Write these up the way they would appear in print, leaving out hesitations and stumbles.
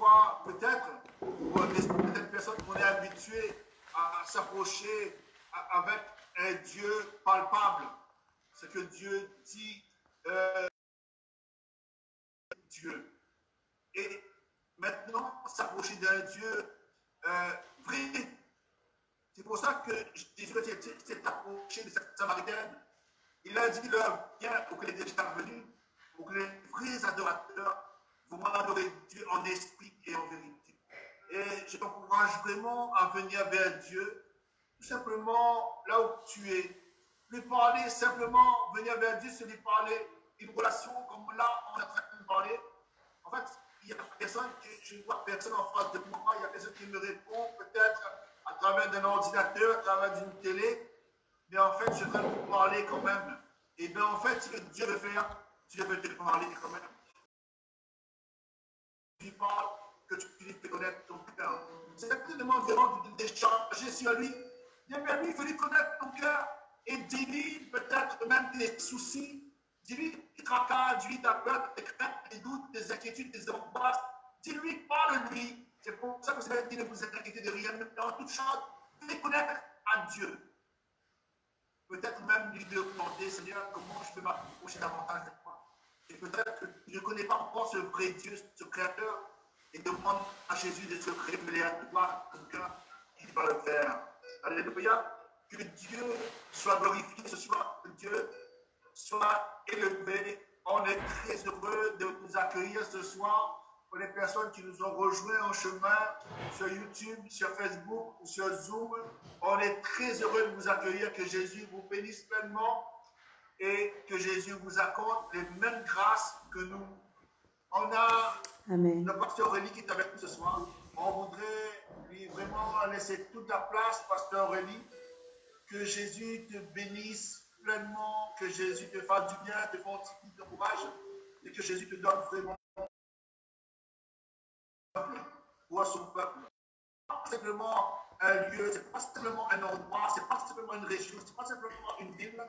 fois, peut-être, pour certaines personnes qu'on est habitué à s'approcher avec un Dieu palpable. Ce que Dieu dit, Dieu. Et maintenant, s'approcher d'un Dieu vrai. C'est pour ça que Jésus s'est approché de cette Samaritaine. Il a dit leur bien pour que les déjà venus, pour que les vrais adorateurs vous adorer Dieu en esprit et en vérité. Et je t'encourage vraiment à venir vers Dieu, tout simplement là où tu es. Lui parler, simplement venir vers Dieu, c'est lui parler une relation comme là on est en train de parler. En fait, il y a personne, je ne vois personne en face de moi, il y a personne qui me répond, peut-être à travers d'un ordinateur, à travers d'une télé, mais en fait, je vais vous parler quand même. Et bien en fait, ce que Dieu veut faire, Dieu veut te parler quand même. Tu parles, que tu puisses te connaître ton cœur. C'est certainement vraiment d'échanger sur lui. Bien, lui, il faut lui connaître ton cœur et dis-lui peut-être même tes soucis, dis-lui tes tracas, dis-lui ta peur, tes craintes, tes doutes, tes inquiétudes, tes angoisses. Dis-lui, parle-lui. C'est pour ça que vous avez dit ne vous inquiétez de rien, mais en toute chose, faites connaître à Dieu. Peut-être même lui demander, Seigneur, comment je peux m'approcher davantage de toi. Et peut-être que je ne connais pas encore ce vrai Dieu, ce Créateur, et demande à Jésus de se révéler à toi, quelqu'un qui va le faire. Alléluia. Que Dieu soit glorifié ce soir, que Dieu soit élevé. On est très heureux de vous accueillir ce soir. Pour les personnes qui nous ont rejoints en chemin sur YouTube, sur Facebook ou sur Zoom, on est très heureux de vous accueillir. Que Jésus vous bénisse pleinement et que Jésus vous accorde les mêmes grâces que nous. On a Amen. le pasteur Aurélie qui est avec nous ce soir. On voudrait lui vraiment laisser toute la place, pasteur Aurélie. Que Jésus te bénisse pleinement, que Jésus te fasse du bien, te fortifie, te courage, et que Jésus te donne vraiment pour son peuple. Ce n'est pas simplement un lieu, ce n'est pas simplement un endroit, ce n'est pas simplement une région, ce n'est pas simplement une ville,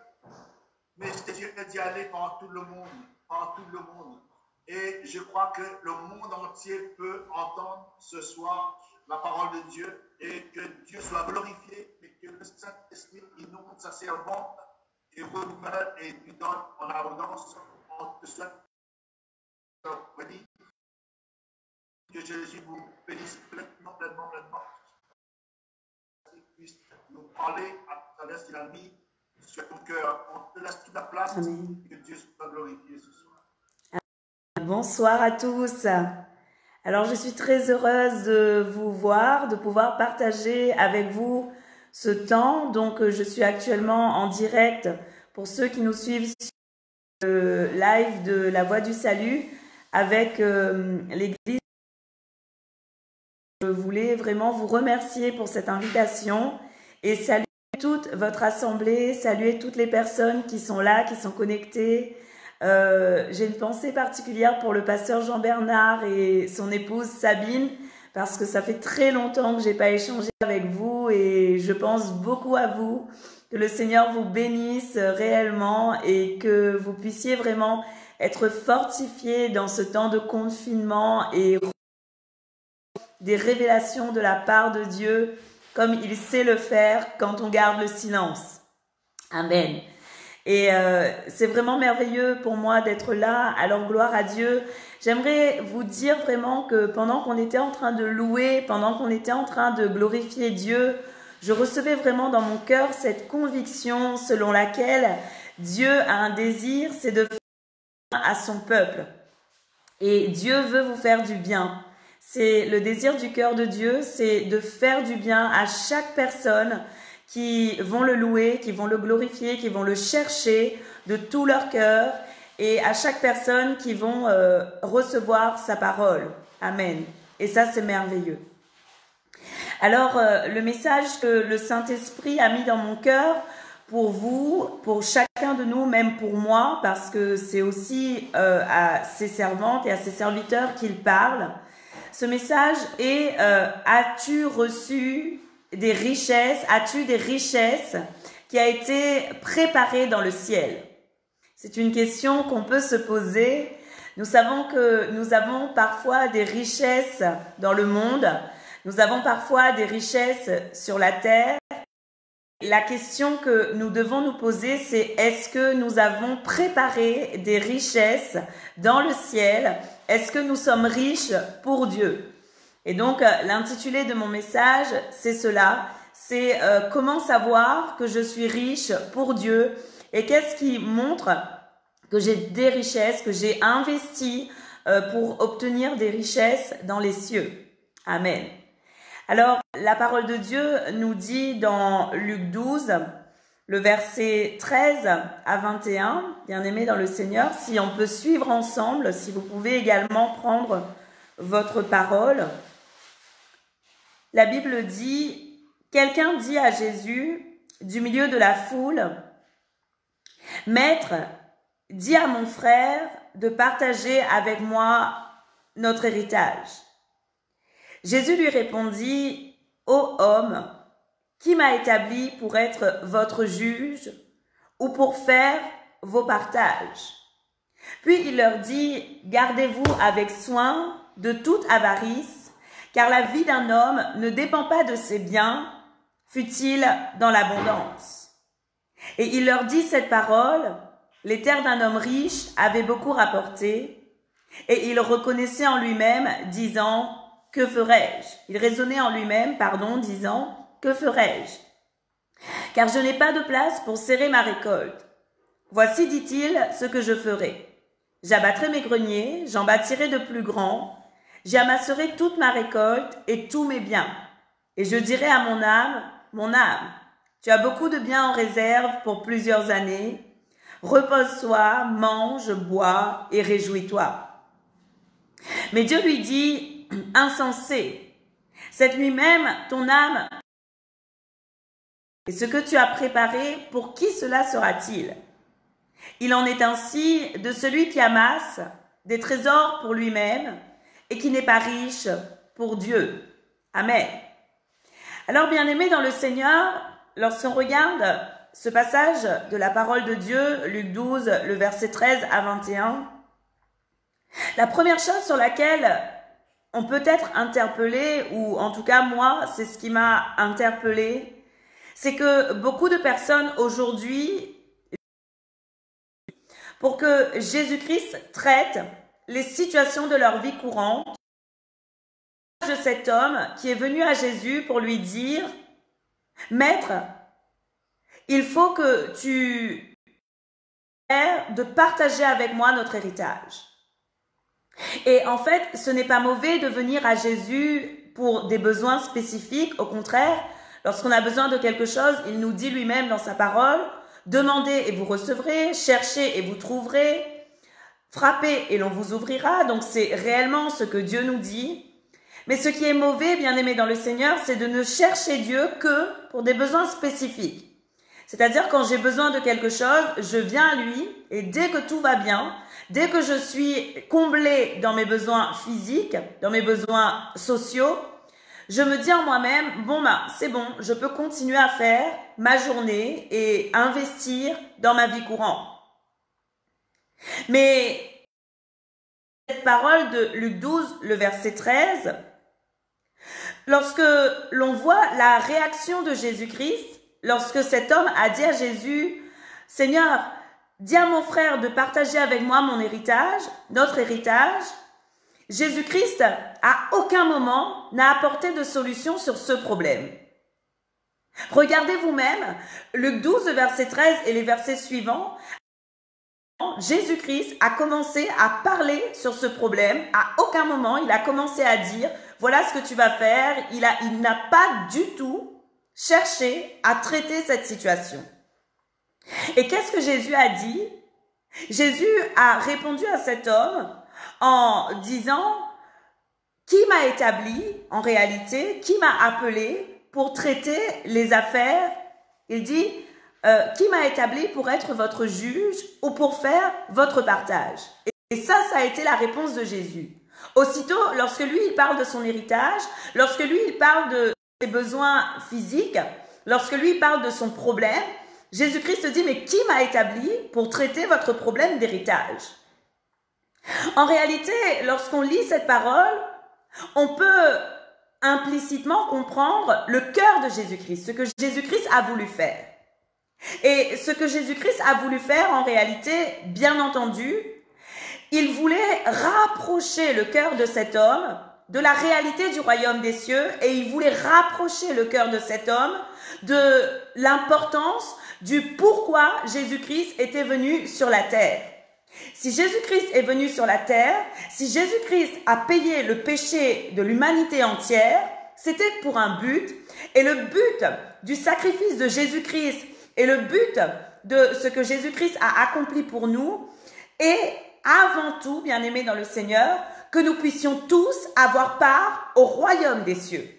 mais Jésus est d'y aller par tout le monde, par tout le monde. Et je crois que le monde entier peut entendre ce soir la parole de Dieu et que Dieu soit glorifié et que le Saint-Esprit inonde sa servante et renouvelle et lui donne en abondance. On te souhaite que Jésus vous bénisse pleinement, pleinement, pleinement. Qu'il puisse nous parler à travers ce qu'il a mis sur ton cœur. On te laisse toute la place. Amen. Et que Dieu soit glorifié ce soir. Bonsoir à tous. Alors, je suis très heureuse de vous voir, de pouvoir partager avec vous ce temps. Donc, je suis actuellement en direct pour ceux qui nous suivent sur le live de la Voix du Salut avec l'Église. Je voulais vraiment vous remercier pour cette invitation et saluer toute votre assemblée, saluer toutes les personnes qui sont là, qui sont connectées. J'ai une pensée particulière pour le pasteur Jean-Bernard et son épouse Sabine parce que ça fait très longtemps que j'ai pas échangé avec vous et je pense beaucoup à vous. Que le Seigneur vous bénisse réellement et que vous puissiez vraiment être fortifiés dans ce temps de confinement et des révélations de la part de Dieu comme il sait le faire quand on garde le silence. Amen. Et c'est vraiment merveilleux pour moi d'être là. Alors gloire à Dieu. J'aimerais vous dire vraiment que pendant qu'on était en train de louer, pendant qu'on était en train de glorifier Dieu, je recevais vraiment dans mon cœur cette conviction selon laquelle Dieu a un désir, c'est de faire du bien à son peuple. Et Dieu veut vous faire du bien. C'est le désir du cœur de Dieu, c'est de faire du bien à chaque personne qui vont le louer, qui vont le glorifier, qui vont le chercher de tout leur cœur et à chaque personne qui vont recevoir sa parole. Amen. Et ça, c'est merveilleux. Alors, le message que le Saint-Esprit a mis dans mon cœur pour vous, pour chacun de nous, même pour moi, parce que c'est aussi à ses servantes et à ses serviteurs qu'il parle. Ce message est as-tu reçu des richesses, as-tu des richesses qui a été préparée dans le ciel? C'est une question qu'on peut se poser Nous savons que nous avons parfois des richesses dans le monde. Nous avons parfois des richesses sur la terre. La question que nous devons nous poser, c'est est-ce que nous avons préparé des richesses dans le ciel? Est-ce que nous sommes riches pour Dieu? Et donc, l'intitulé de mon message, c'est cela. C'est comment savoir que je suis riche pour Dieu et qu'est-ce qui montre que j'ai des richesses, que j'ai investi pour obtenir des richesses dans les cieux. Amen. Alors, la parole de Dieu nous dit dans Luc 12, le verset 13 à 21, bien-aimés dans le Seigneur, si on peut suivre ensemble, si vous pouvez également prendre votre parole. La Bible dit, quelqu'un dit à Jésus, du milieu de la foule, « Maître, dis à mon frère de partager avec moi notre héritage. » Jésus lui répondit, « Ô homme, qui m'a établi pour être votre juge ou pour faire vos partages? » Puis il leur dit, « Gardez-vous avec soin de toute avarice, car la vie d'un homme ne dépend pas de ses biens, fût-il dans l'abondance. » Et il leur dit cette parole, les terres d'un homme riche avaient beaucoup rapporté, et il reconnaissait en lui-même, disant, « Que ferai-je » Il raisonnait en lui-même, disant, « Que ferai-je ? Car je n'ai pas de place pour serrer ma récolte. Voici, dit-il, ce que je ferai. J'abattrai mes greniers, j'en bâtirai de plus grands, j'y amasserai toute ma récolte et tous mes biens. Et je dirai à mon âme, tu as beaucoup de biens en réserve pour plusieurs années. Repose-toi, mange, bois et réjouis-toi. » Mais Dieu lui dit, « Insensé, cette nuit même, ton âme, et ce que tu as préparé, pour qui cela sera-t-il? Il en est ainsi de celui qui amasse des trésors pour lui-même et qui n'est pas riche pour Dieu. » Amen. Alors, bien-aimés dans le Seigneur, lorsqu'on regarde ce passage de la parole de Dieu, Luc 12, le verset 13 à 21, la première chose sur laquelle on peut être interpellé, ou en tout cas moi, c'est ce qui m'a interpellé, c'est que beaucoup de personnes aujourd'hui, pour que Jésus-Christ traite les situations de leur vie courante, de cet homme qui est venu à Jésus pour lui dire, « Maître, il faut que tu aies de partager avec moi notre héritage. » Et en fait, ce n'est pas mauvais de venir à Jésus pour des besoins spécifiques. Au contraire, lorsqu'on a besoin de quelque chose, il nous dit lui-même dans sa parole, « Demandez et vous recevrez, cherchez et vous trouverez, frappez et l'on vous ouvrira. » Donc c'est réellement ce que Dieu nous dit. Mais ce qui est mauvais, bien-aimé dans le Seigneur, c'est de ne chercher Dieu que pour des besoins spécifiques. C'est-à-dire quand j'ai besoin de quelque chose, je viens à lui et dès que tout va bien, dès que je suis comblée dans mes besoins physiques, dans mes besoins sociaux, je me dis en moi-même, bon c'est bon, je peux continuer à faire ma journée et investir dans ma vie courante. Mais cette parole de Luc 12, le verset 13, lorsque l'on voit la réaction de Jésus-Christ, lorsque cet homme a dit à Jésus, « Seigneur, dis à mon frère de partager avec moi mon héritage, notre héritage. » Jésus-Christ, à aucun moment, n'a apporté de solution sur ce problème. Regardez vous-même, Luc 12, verset 13 et les versets suivants. Jésus-Christ a commencé à parler sur ce problème. À aucun moment, il a commencé à dire, voilà ce que tu vas faire. Il n'a pas du tout cherché à traiter cette situation. Et qu'est-ce que Jésus a dit? Jésus a répondu à cet homme en disant, qui m'a établi en réalité, qui m'a appelé pour traiter les affaires? Il dit, qui m'a établi pour être votre juge ou pour faire votre partage? Et ça a été la réponse de Jésus. Aussitôt, lorsque lui, il parle de son héritage, lorsque lui, il parle de ses besoins physiques, lorsque lui, il parle de son problème, Jésus-Christ dit, mais qui m'a établi pour traiter votre problème d'héritage? En réalité, lorsqu'on lit cette parole, on peut implicitement comprendre le cœur de Jésus-Christ, ce que Jésus-Christ a voulu faire. Et ce que Jésus-Christ a voulu faire, en réalité, bien entendu, il voulait rapprocher le cœur de cet homme de la réalité du royaume des cieux, et il voulait rapprocher le cœur de cet homme de l'importance du pourquoi Jésus-Christ était venu sur la terre. Si Jésus-Christ est venu sur la terre, si Jésus-Christ a payé le péché de l'humanité entière, c'était pour un but, et le but du sacrifice de Jésus-Christ et le but de ce que Jésus-Christ a accompli pour nous est avant tout, bien-aimés dans le Seigneur, que nous puissions tous avoir part au royaume des cieux.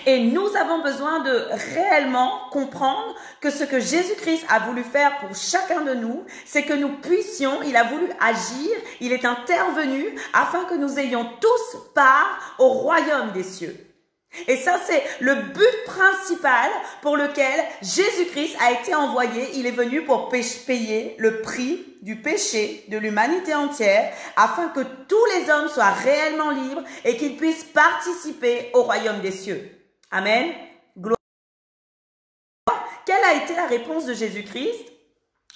Et nous avons besoin de réellement comprendre que ce que Jésus-Christ a voulu faire pour chacun de nous, c'est que nous puissions, il a voulu agir, il est intervenu afin que nous ayons tous part au royaume des cieux. Et ça, c'est le but principal pour lequel Jésus-Christ a été envoyé. Il est venu pour payer le prix du péché de l'humanité entière afin que tous les hommes soient réellement libres et qu'ils puissent participer au royaume des cieux. Amen. Gloire. Quelle a été la réponse de Jésus-Christ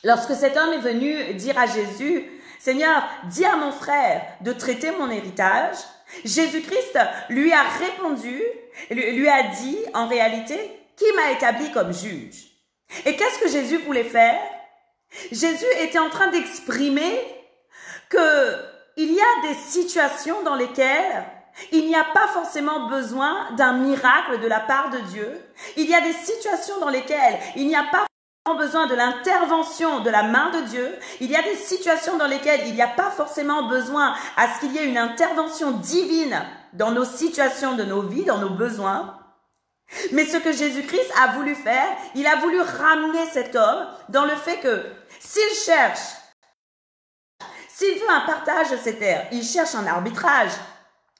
lorsque cet homme est venu dire à Jésus, « Seigneur, dis à mon frère de traiter mon héritage ». Jésus-Christ lui a répondu, lui a dit en réalité, qui m'a établi comme juge? Et qu'est-ce que Jésus voulait faire? Jésus était en train d'exprimer qu'il y a des situations dans lesquelles il n'y a pas forcément besoin d'un miracle de la part de Dieu. Il y a des situations dans lesquelles il n'y a pas besoin de l'intervention de la main de Dieu. Il y a des situations dans lesquelles il n'y a pas forcément besoin à ce qu'il y ait une intervention divine dans nos situations de nos vies, dans nos besoins. Mais ce que Jésus-Christ a voulu faire, il a voulu ramener cet homme dans le fait que s'il veut un partage de ses terres, il cherche un arbitrage.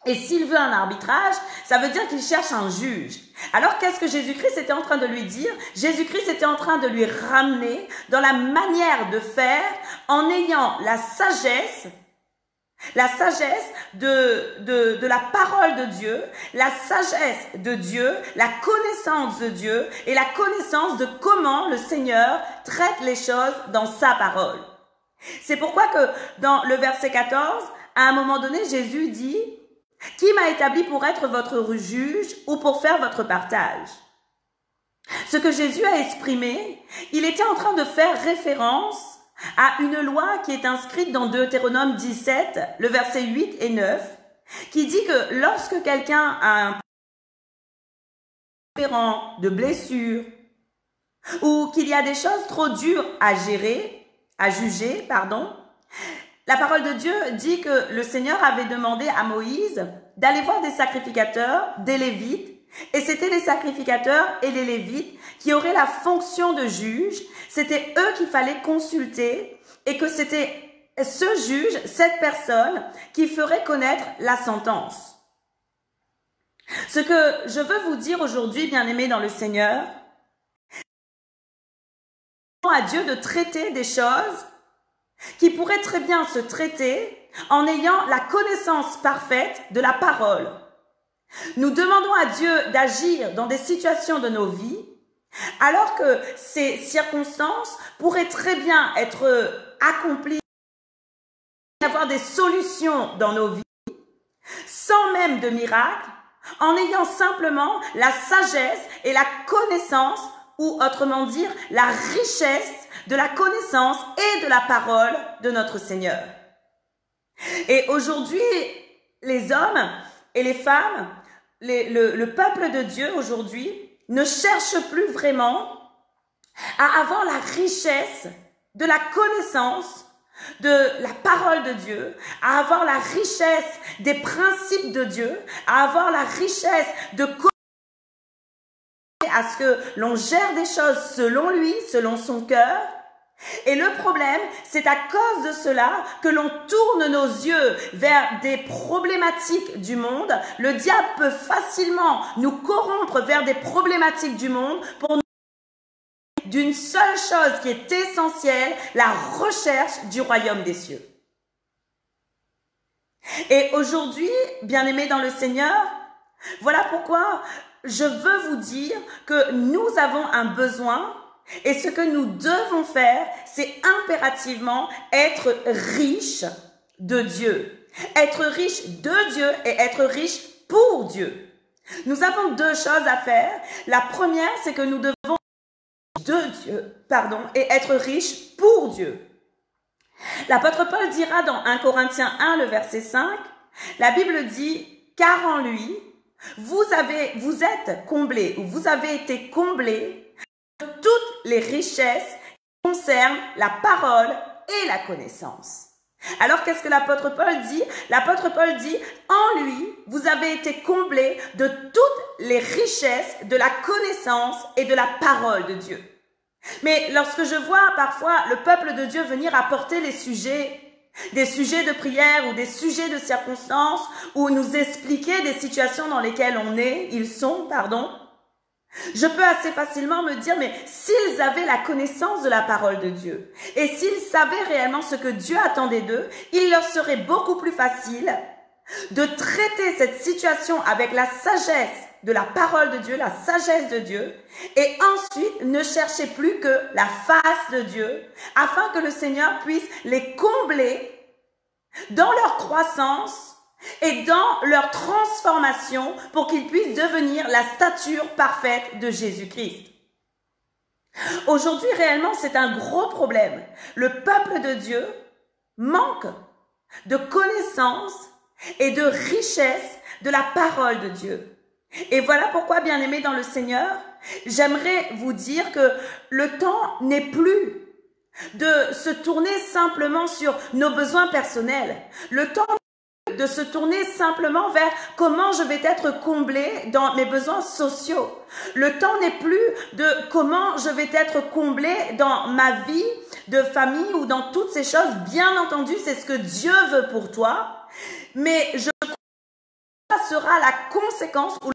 Et s'il veut un arbitrage, ça veut dire qu'il cherche un juge. Alors qu'est-ce que Jésus-Christ était en train de lui dire? Jésus-Christ était en train de lui ramener dans la manière de faire en ayant la sagesse de la parole de Dieu, la sagesse de Dieu, la connaissance de Dieu et la connaissance de comment le Seigneur traite les choses dans sa parole. C'est pourquoi que dans le verset 14, à un moment donné, Jésus dit: qui m'a établi pour être votre juge ou pour faire votre partage? Ce que Jésus a exprimé, il était en train de faire référence à une loi qui est inscrite dans Deutéronome 17, le verset 8 et 9, qui dit que lorsque quelqu'un a un différent de blessure ou qu'il y a des choses trop dures à juger, la parole de Dieu dit que le Seigneur avait demandé à Moïse d'aller voir des sacrificateurs, des Lévites, et c'était les sacrificateurs et les Lévites qui auraient la fonction de juge. C'était eux qu'il fallait consulter et que c'était ce juge, cette personne, qui ferait connaître la sentence. Ce que je veux vous dire aujourd'hui, bien-aimés dans le Seigneur, c'est à Dieu de traiter des choses qui pourrait très bien se traiter en ayant la connaissance parfaite de la parole. Nous demandons à Dieu d'agir dans des situations de nos vies, alors que ces circonstances pourraient très bien être accomplies, avoir des solutions dans nos vies, sans même de miracle, en ayant simplement la sagesse et la connaissance, ou autrement dire, la richesse de la connaissance et de la parole de notre Seigneur. Et aujourd'hui, les hommes et les femmes, le peuple de Dieu aujourd'hui ne cherche plus vraiment à avoir la richesse de la connaissance de la parole de Dieu, à avoir la richesse des principes de Dieu, à avoir la richesse de à ce que l'on gère des choses selon lui, selon son cœur. Et le problème, c'est à cause de cela que l'on tourne nos yeux vers des problématiques du monde. Le diable peut facilement nous corrompre vers des problématiques du monde pour nous d'une seule chose qui est essentielle, la recherche du royaume des cieux. Et aujourd'hui, bien-aimés dans le Seigneur, voilà pourquoi je veux vous dire que nous avons un besoin et ce que nous devons faire, c'est impérativement être riche de Dieu. Être riche de Dieu et être riche pour Dieu. Nous avons deux choses à faire. La première, c'est que nous devons et être riches pour Dieu. L'apôtre Paul dira dans 1 Corinthiens 1, le verset 5, la Bible dit, car en lui, vous êtes comblés, ou vous avez été comblés de toutes les richesses qui concernent la parole et la connaissance. Alors, qu'est-ce que l'apôtre Paul dit? L'apôtre Paul dit, en lui, vous avez été comblés de toutes les richesses de la connaissance et de la parole de Dieu. Mais lorsque je vois parfois le peuple de Dieu venir apporter des sujets de prière ou des sujets de circonstances, ou nous expliquer des situations dans lesquelles ils sont, je peux assez facilement me dire, mais s'ils avaient la connaissance de la parole de Dieu, et s'ils savaient réellement ce que Dieu attendait d'eux, il leur serait beaucoup plus facile de traiter cette situation avec la sagesse de la parole de Dieu, la sagesse de Dieu, et ensuite ne chercher plus que la face de Dieu, afin que le Seigneur puisse les combler dans leur croissance et dans leur transformation pour qu'ils puissent devenir la stature parfaite de Jésus-Christ. Aujourd'hui, réellement, c'est un gros problème. Le peuple de Dieu manque de connaissance et de richesse de la parole de Dieu. Et voilà pourquoi, bien-aimés dans le Seigneur, j'aimerais vous dire que le temps n'est plus de se tourner simplement sur nos besoins personnels. Le temps de se tourner simplement vers comment je vais être comblé dans mes besoins sociaux. Le temps n'est plus de comment je vais être comblé dans ma vie de famille ou dans toutes ces choses. Bien entendu, c'est ce que Dieu veut pour toi, mais je crois que ça sera la conséquence ou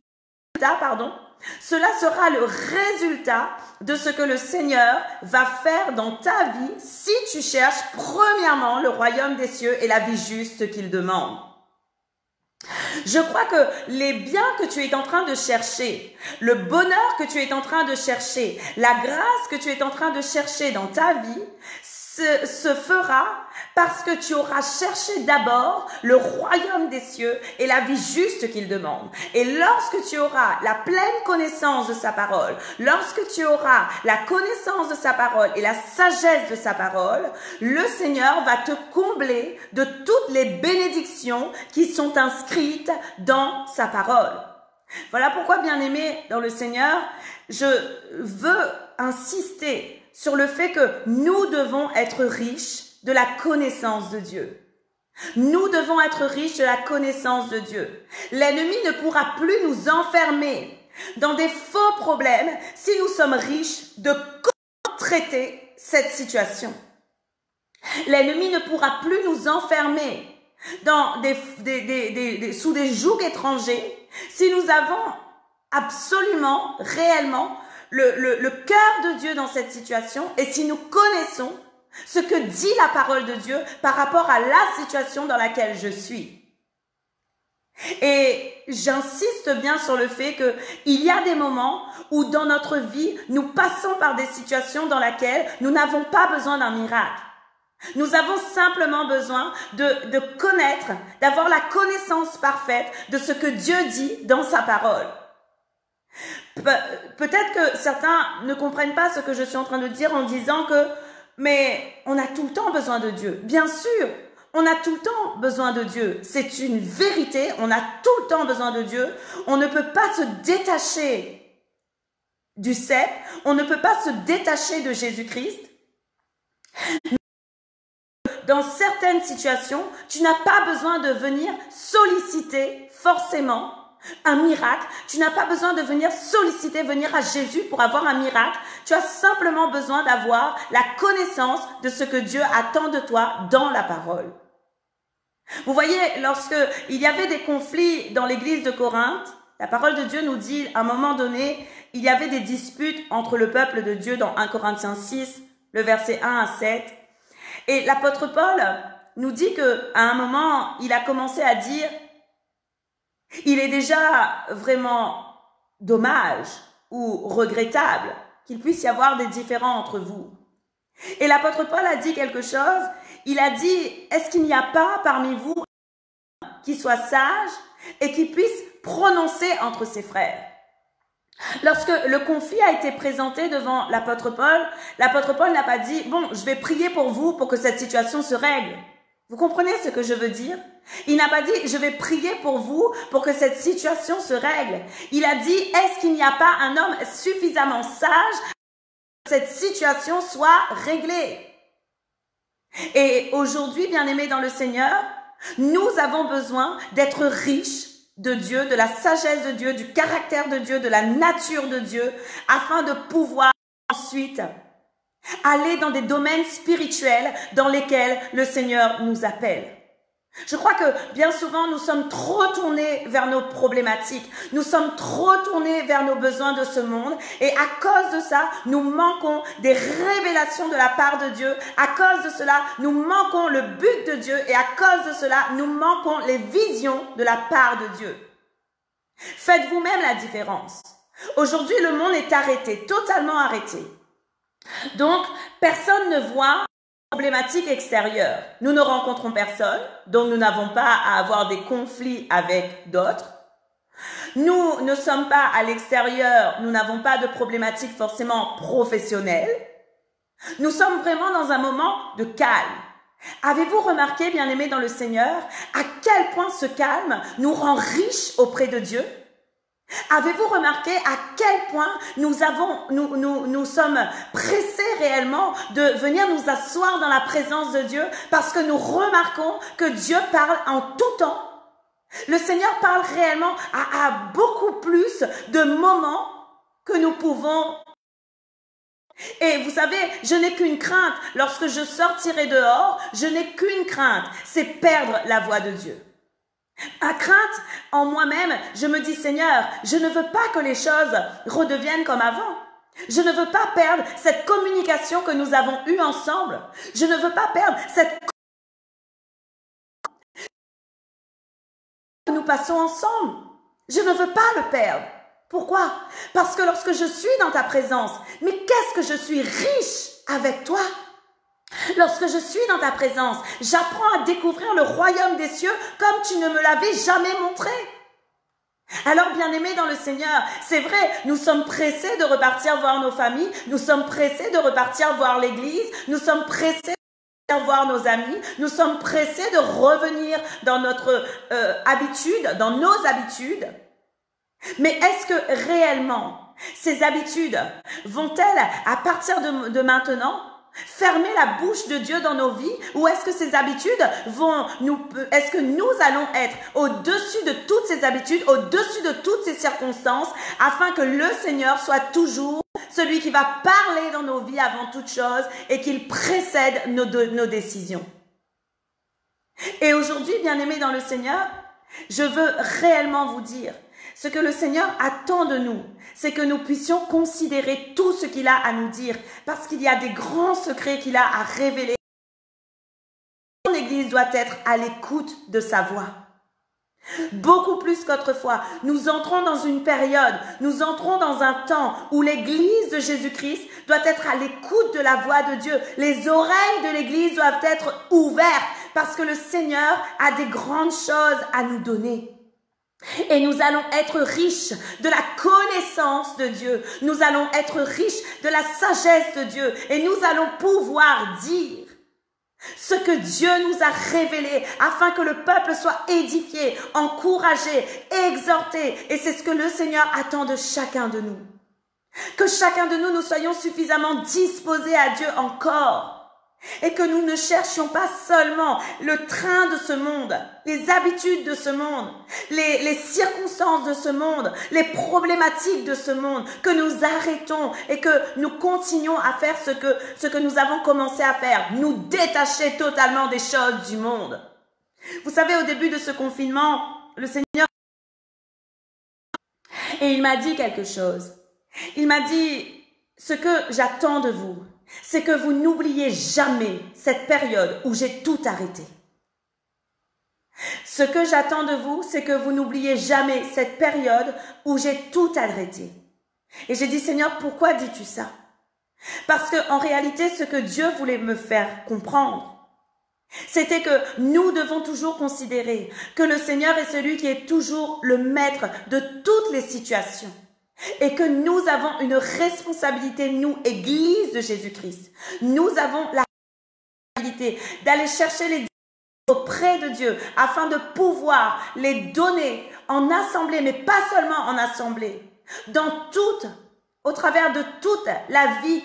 cela sera le résultat de ce que le Seigneur va faire dans ta vie si tu cherches premièrement le royaume des cieux et la vie juste qu'il demande. Je crois que les biens que tu es en train de chercher, le bonheur que tu es en train de chercher, la grâce que tu es en train de chercher dans ta vie, se fera parce que tu auras cherché d'abord le royaume des cieux et la vie juste qu'il demande. Et lorsque tu auras la pleine connaissance de sa parole, lorsque tu auras la connaissance de sa parole et la sagesse de sa parole, le Seigneur va te combler de toutes les bénédictions qui sont inscrites dans sa parole. Voilà pourquoi, bien-aimés dans le Seigneur, je veux insister sur le fait que nous devons être riches de la connaissance de Dieu. Nous devons être riches de la connaissance de Dieu. L'ennemi ne pourra plus nous enfermer dans des faux problèmes si nous sommes riches de comment traiter cette situation. L'ennemi ne pourra plus nous enfermer dans sous des jougs étrangers si nous avons absolument, réellement le cœur de Dieu dans cette situation et si nous connaissons ce que dit la parole de Dieu par rapport à la situation dans laquelle je suis. Et j'insiste bien sur le fait qu'il y a des moments où dans notre vie, nous passons par des situations dans lesquelles nous n'avons pas besoin d'un miracle. Nous avons simplement besoin de connaître, d'avoir la connaissance parfaite de ce que Dieu dit dans sa parole. Peut-être que certains ne comprennent pas ce que je suis en train de dire en disant que mais on a tout le temps besoin de Dieu. Bien sûr, on a tout le temps besoin de Dieu. C'est une vérité, on a tout le temps besoin de Dieu. On ne peut pas se détacher du cep, on ne peut pas se détacher de Jésus-Christ. Dans certaines situations, tu n'as pas besoin de venir solliciter forcément un miracle. Tu n'as pas besoin de venir venir à Jésus pour avoir un miracle. Tu as simplement besoin d'avoir la connaissance de ce que Dieu attend de toi dans la parole. Vous voyez, lorsque il y avait des conflits dans l'église de Corinthe, la parole de Dieu nous dit, à un moment donné, il y avait des disputes entre le peuple de Dieu dans 1 Corinthiens 6, le verset 1 à 7. Et l'apôtre Paul nous dit que à un moment, il a commencé à dire, il est déjà vraiment dommage ou regrettable qu'il puisse y avoir des différends entre vous. Et l'apôtre Paul a dit quelque chose, il a dit, est-ce qu'il n'y a pas parmi vous qui soit sage et qui puisse prononcer entre ses frères? Lorsque le conflit a été présenté devant l'apôtre Paul n'a pas dit, bon, je vais prier pour vous pour que cette situation se règle. Vous comprenez ce que je veux dire? Il n'a pas dit, je vais prier pour vous pour que cette situation se règle. Il a dit, est-ce qu'il n'y a pas un homme suffisamment sage pour que cette situation soit réglée? Et aujourd'hui, bien-aimés dans le Seigneur, nous avons besoin d'être riches de Dieu, de la sagesse de Dieu, du caractère de Dieu, de la nature de Dieu, afin de pouvoir ensuite aller dans des domaines spirituels dans lesquels le Seigneur nous appelle. Je crois que bien souvent, nous sommes trop tournés vers nos problématiques. Nous sommes trop tournés vers nos besoins de ce monde. Et à cause de ça, nous manquons des révélations de la part de Dieu. À cause de cela, nous manquons le but de Dieu. Et à cause de cela, nous manquons les visions de la part de Dieu. Faites vous-même la différence. Aujourd'hui, le monde est arrêté, totalement arrêté. Donc, personne ne voit problématique extérieure. Nous ne rencontrons personne, donc nous n'avons pas à avoir des conflits avec d'autres. Nous ne sommes pas à l'extérieur, nous n'avons pas de problématiques forcément professionnelles. Nous sommes vraiment dans un moment de calme. Avez-vous remarqué, bien-aimés dans le Seigneur, à quel point ce calme nous rend riches auprès de Dieu? Avez-vous remarqué à quel point nous sommes pressés réellement de venir nous asseoir dans la présence de Dieu parce que nous remarquons que Dieu parle en tout temps. Le Seigneur parle réellement à beaucoup plus de moments que nous pouvons. Et vous savez, je n'ai qu'une crainte. Lorsque je sortirai dehors, je n'ai qu'une crainte, c'est perdre la voix de Dieu. À crainte, en moi-même, je me dis, Seigneur, je ne veux pas que les choses redeviennent comme avant. Je ne veux pas perdre cette communication que nous avons eue ensemble. Je ne veux pas perdre cette que nous passons ensemble. Je ne veux pas le perdre. Pourquoi? Parce que lorsque je suis dans ta présence, mais qu'est-ce que je suis riche avec toi? Lorsque je suis dans ta présence, j'apprends à découvrir le royaume des cieux comme tu ne me l'avais jamais montré. Alors, bien-aimés dans le Seigneur, c'est vrai, nous sommes pressés de repartir voir nos familles, nous sommes pressés de repartir voir l'église, nous sommes pressés de repartir voir nos amis, nous sommes pressés de revenir dans notre habitude, dans nos habitudes. Mais est-ce que réellement, ces habitudes vont-elles, à partir de maintenant, fermer la bouche de Dieu dans nos vies, ou est-ce que ces habitudes est-ce que nous allons être au-dessus de toutes ces habitudes, au-dessus de toutes ces circonstances, afin que le Seigneur soit toujours celui qui va parler dans nos vies avant toute chose et qu'il précède nos décisions. Et aujourd'hui, bien-aimés dans le Seigneur, je veux réellement vous dire, ce que le Seigneur attend de nous, c'est que nous puissions considérer tout ce qu'il a à nous dire, parce qu'il y a des grands secrets qu'il a à révéler. L'Église doit être à l'écoute de sa voix. Beaucoup plus qu'autrefois, nous entrons dans une période, nous entrons dans un temps où l'Église de Jésus-Christ doit être à l'écoute de la voix de Dieu. Les oreilles de l'Église doivent être ouvertes, parce que le Seigneur a des grandes choses à nous donner. Et nous allons être riches de la connaissance de Dieu. Nous allons être riches de la sagesse de Dieu. Et nous allons pouvoir dire ce que Dieu nous a révélé afin que le peuple soit édifié, encouragé, exhorté. Et c'est ce que le Seigneur attend de chacun de nous. Que chacun de nous, nous soyons suffisamment disposés à Dieu encore. Et que nous ne cherchions pas seulement le train de ce monde, les habitudes de ce monde, les circonstances de ce monde, les problématiques de ce monde, que nous arrêtons et que nous continuons à faire ce que nous avons commencé à faire, nous détacher totalement des choses du monde. Vous savez, au début de ce confinement, le Seigneur, et il m'a dit quelque chose. Il m'a dit, ce que j'attends de vous, c'est que vous n'oubliez jamais cette période où j'ai tout arrêté. Ce que j'attends de vous, c'est que vous n'oubliez jamais cette période où j'ai tout arrêté. Et j'ai dit, Seigneur, pourquoi dis-tu ça? Parce que en réalité, ce que Dieu voulait me faire comprendre, c'était que nous devons toujours considérer que le Seigneur est celui qui est toujours le maître de toutes les situations. Et que nous avons une responsabilité, nous, Église de Jésus-Christ. Nous avons la responsabilité d'aller chercher les auprès de Dieu afin de pouvoir les donner en assemblée, mais pas seulement en assemblée, au travers de toute la vie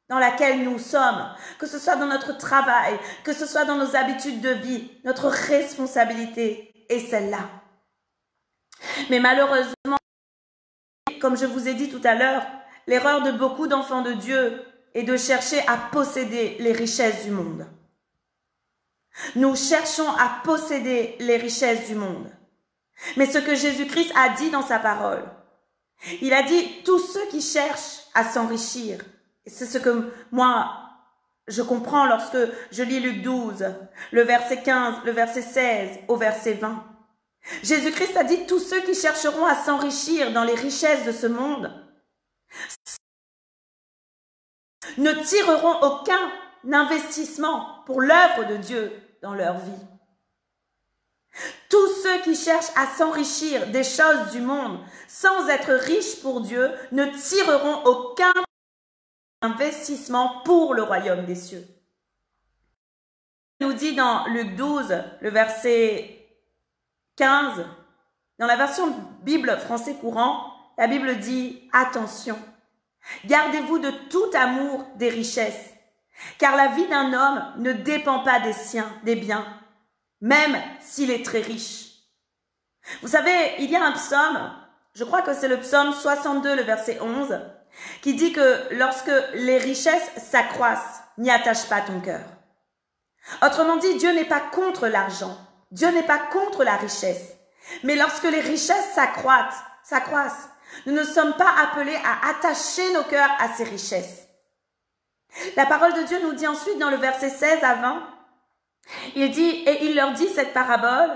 dans laquelle nous sommes, que ce soit dans notre travail, que ce soit dans nos habitudes de vie, notre responsabilité est celle-là. Mais malheureusement, comme je vous ai dit tout à l'heure, l'erreur de beaucoup d'enfants de Dieu est de chercher à posséder les richesses du monde. Nous cherchons à posséder les richesses du monde. Mais ce que Jésus-Christ a dit dans sa parole, il a dit, tous ceux qui cherchent à s'enrichir, et c'est ce que moi, je comprends lorsque je lis Luc 12, le verset 15, le verset 16 au verset 20. Jésus-Christ a dit, tous ceux qui chercheront à s'enrichir dans les richesses de ce monde ne tireront aucun investissement pour l'œuvre de Dieu dans leur vie. Tous ceux qui cherchent à s'enrichir des choses du monde sans être riches pour Dieu ne tireront aucun investissement pour le royaume des cieux. Il nous dit dans Luc 12, le verset 15, dans la version Bible français courant, la Bible dit « Attention, gardez-vous de tout amour des richesses, car la vie d'un homme ne dépend pas des siens, des biens, même s'il est très riche. » Vous savez, il y a un psaume, je crois que c'est le psaume 62, le verset 11, qui dit que lorsque les richesses s'accroissent, n'y attache pas ton cœur. Autrement dit, Dieu n'est pas contre l'argent, Dieu n'est pas contre la richesse, mais lorsque les richesses s'accroissent, nous ne sommes pas appelés à attacher nos cœurs à ces richesses. La parole de Dieu nous dit ensuite dans le verset 16 à 20, il dit, et il leur dit cette parabole,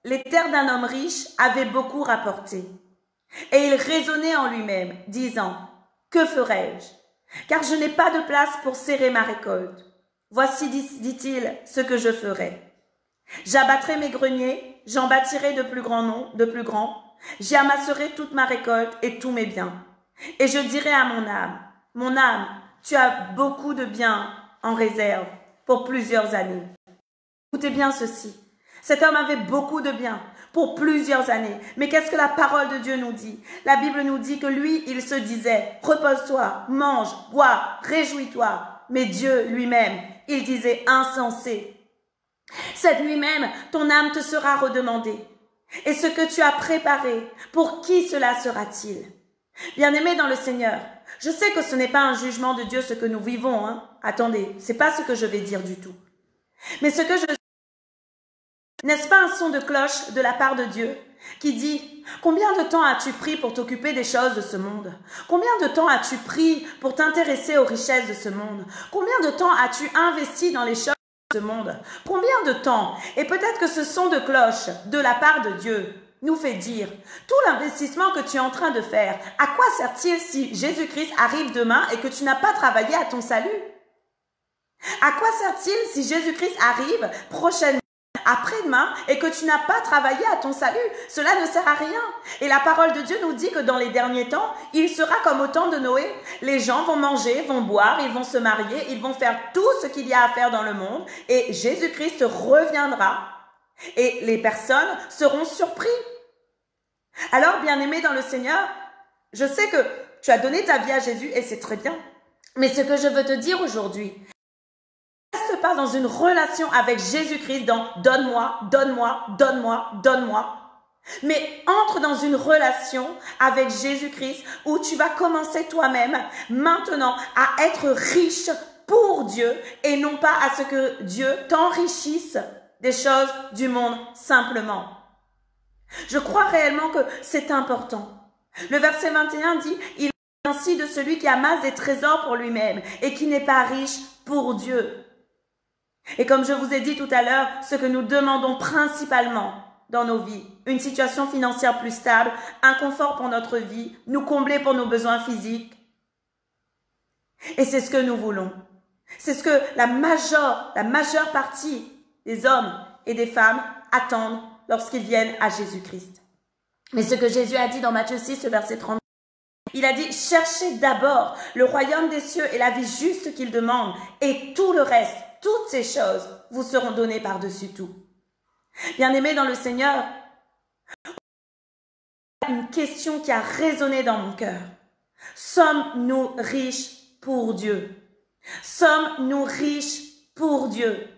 les terres d'un homme riche avaient beaucoup rapporté. Et il raisonnait en lui-même, disant, que ferai-je? Car je n'ai pas de place pour serrer ma récolte. Voici, dit-il, ce que je ferai. J'abattrai mes greniers, j'en bâtirai de plus grands, j'y amasserai toute ma récolte et tous mes biens. Et je dirai à mon âme, tu as beaucoup de biens en réserve pour plusieurs années. Écoutez bien ceci. Cet homme avait beaucoup de biens pour plusieurs années. Mais qu'est-ce que la parole de Dieu nous dit? La Bible nous dit que lui, il se disait, repose-toi, mange, bois, réjouis-toi. Mais Dieu lui-même, il disait, insensé. Cette nuit même, ton âme te sera redemandée. Et ce que tu as préparé, pour qui cela sera-t-il? Bien-aimés dans le Seigneur, je sais que ce n'est pas un jugement de Dieu ce que nous vivons. Hein. Attendez, c'est pas ce que je vais dire du tout. Mais ce que n'est-ce pas un son de cloche de la part de Dieu qui dit « Combien de temps as-tu pris pour t'occuper des choses de ce monde? Combien de temps as-tu pris pour t'intéresser aux richesses de ce monde? Combien de temps as-tu investi dans les choses de ce monde? Combien de temps ?» Et peut-être que ce son de cloche de la part de Dieu nous fait dire « Tout l'investissement que tu es en train de faire, à quoi sert-il si Jésus-Christ arrive demain et que tu n'as pas travaillé à ton salut? À quoi sert-il si Jésus-Christ arrive prochainement après-demain et que tu n'as pas travaillé à ton salut? Cela ne sert à rien. Et la parole de Dieu nous dit que dans les derniers temps, il sera comme au temps de Noé. Les gens vont manger, vont boire, ils vont se marier, ils vont faire tout ce qu'il y a à faire dans le monde et Jésus-Christ reviendra et les personnes seront surprises. Alors, bien-aimé dans le Seigneur, je sais que tu as donné ta vie à Jésus et c'est très bien. Mais ce que je veux te dire aujourd'hui, reste pas dans une relation avec Jésus-Christ dans « donne-moi, donne-moi, donne-moi, donne-moi ». Mais entre dans une relation avec Jésus-Christ où tu vas commencer toi-même maintenant à être riche pour Dieu et non pas à ce que Dieu t'enrichisse des choses du monde simplement. Je crois réellement que c'est important. Le verset 21 dit « Il est ainsi de celui qui amasse des trésors pour lui-même et qui n'est pas riche pour Dieu ». Et comme je vous ai dit tout à l'heure, ce que nous demandons principalement dans nos vies, une situation financière plus stable, un confort pour notre vie, nous combler pour nos besoins physiques. Et c'est ce que nous voulons. C'est ce que la majeure partie des hommes et des femmes attendent lorsqu'ils viennent à Jésus-Christ. Mais ce que Jésus a dit dans Matthieu 6, verset 30, il a dit « Cherchez d'abord le royaume des cieux et la vie juste qu'il demande, et tout le reste, toutes ces choses vous seront données par-dessus tout. » Bien-aimés dans le Seigneur, une question qui a résonné dans mon cœur. Sommes-nous riches pour Dieu? Sommes-nous riches pour Dieu?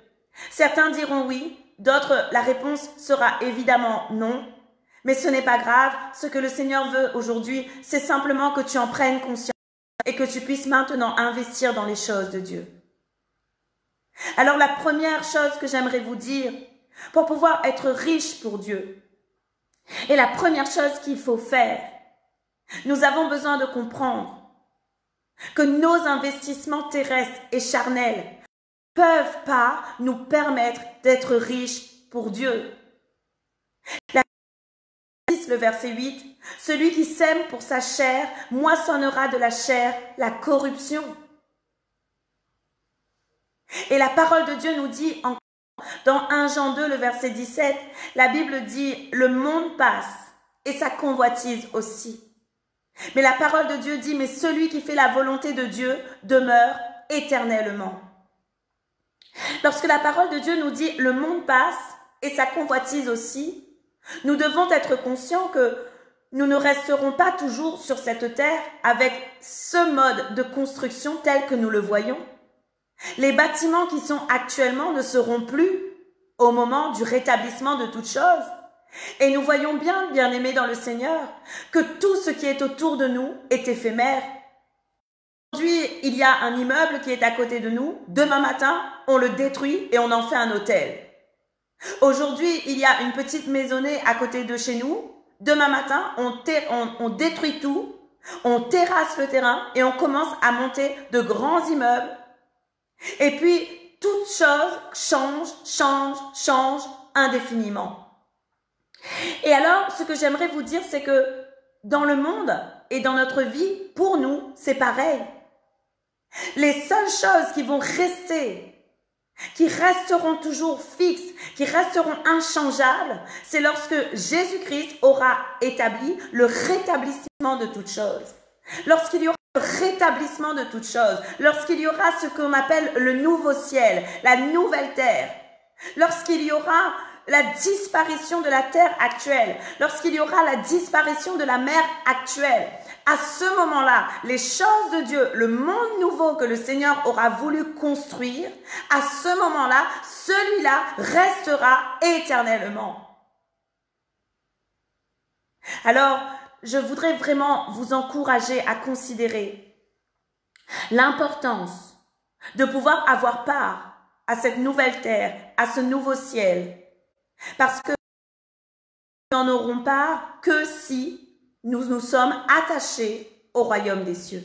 Certains diront oui, d'autres, la réponse sera évidemment non. Mais ce n'est pas grave, ce que le Seigneur veut aujourd'hui, c'est simplement que tu en prennes conscience et que tu puisses maintenant investir dans les choses de Dieu. Alors la première chose que j'aimerais vous dire, pour pouvoir être riche pour Dieu, et la première chose qu'il faut faire, nous avons besoin de comprendre que nos investissements terrestres et charnels ne peuvent pas nous permettre d'être riches pour Dieu. Le verset 8, « Celui qui sème pour sa chair moissonnera de la chair la corruption. » Et la parole de Dieu nous dit, dans 1 Jean 2, le verset 17, la Bible dit « Le monde passe et sa convoitise aussi. » Mais la parole de Dieu dit « Mais celui qui fait la volonté de Dieu demeure éternellement. » Lorsque la parole de Dieu nous dit « Le monde passe et sa convoitise aussi », nous devons être conscients que nous ne resterons pas toujours sur cette terre avec ce mode de construction tel que nous le voyons. Les bâtiments qui sont actuellement ne seront plus au moment du rétablissement de toutes choses. Et nous voyons bien, bien-aimés dans le Seigneur, que tout ce qui est autour de nous est éphémère. Aujourd'hui, il y a un immeuble qui est à côté de nous. Demain matin, on le détruit et on en fait un hôtel. Aujourd'hui, il y a une petite maisonnée à côté de chez nous. Demain matin, on détruit tout, on terrasse le terrain et on commence à monter de grands immeubles. Et puis, toute chose change indéfiniment. Et alors, ce que j'aimerais vous dire, c'est que dans le monde et dans notre vie, pour nous, c'est pareil. Les seules choses qui vont rester, qui resteront toujours fixes, qui resteront inchangeables, c'est lorsque Jésus-Christ aura établi le rétablissement de toutes choses. Lorsqu'il y aura le rétablissement de toutes choses, lorsqu'il y aura ce qu'on appelle le nouveau ciel, la nouvelle terre, lorsqu'il y aura la disparition de la terre actuelle, lorsqu'il y aura la disparition de la mer actuelle, à ce moment-là, les choses de Dieu, le monde nouveau que le Seigneur aura voulu construire, à ce moment-là, celui-là restera éternellement. Alors, je voudrais vraiment vous encourager à considérer l'importance de pouvoir avoir part à cette nouvelle terre, à ce nouveau ciel, parce que nous n'en aurons part que si nous nous sommes attachés au royaume des cieux.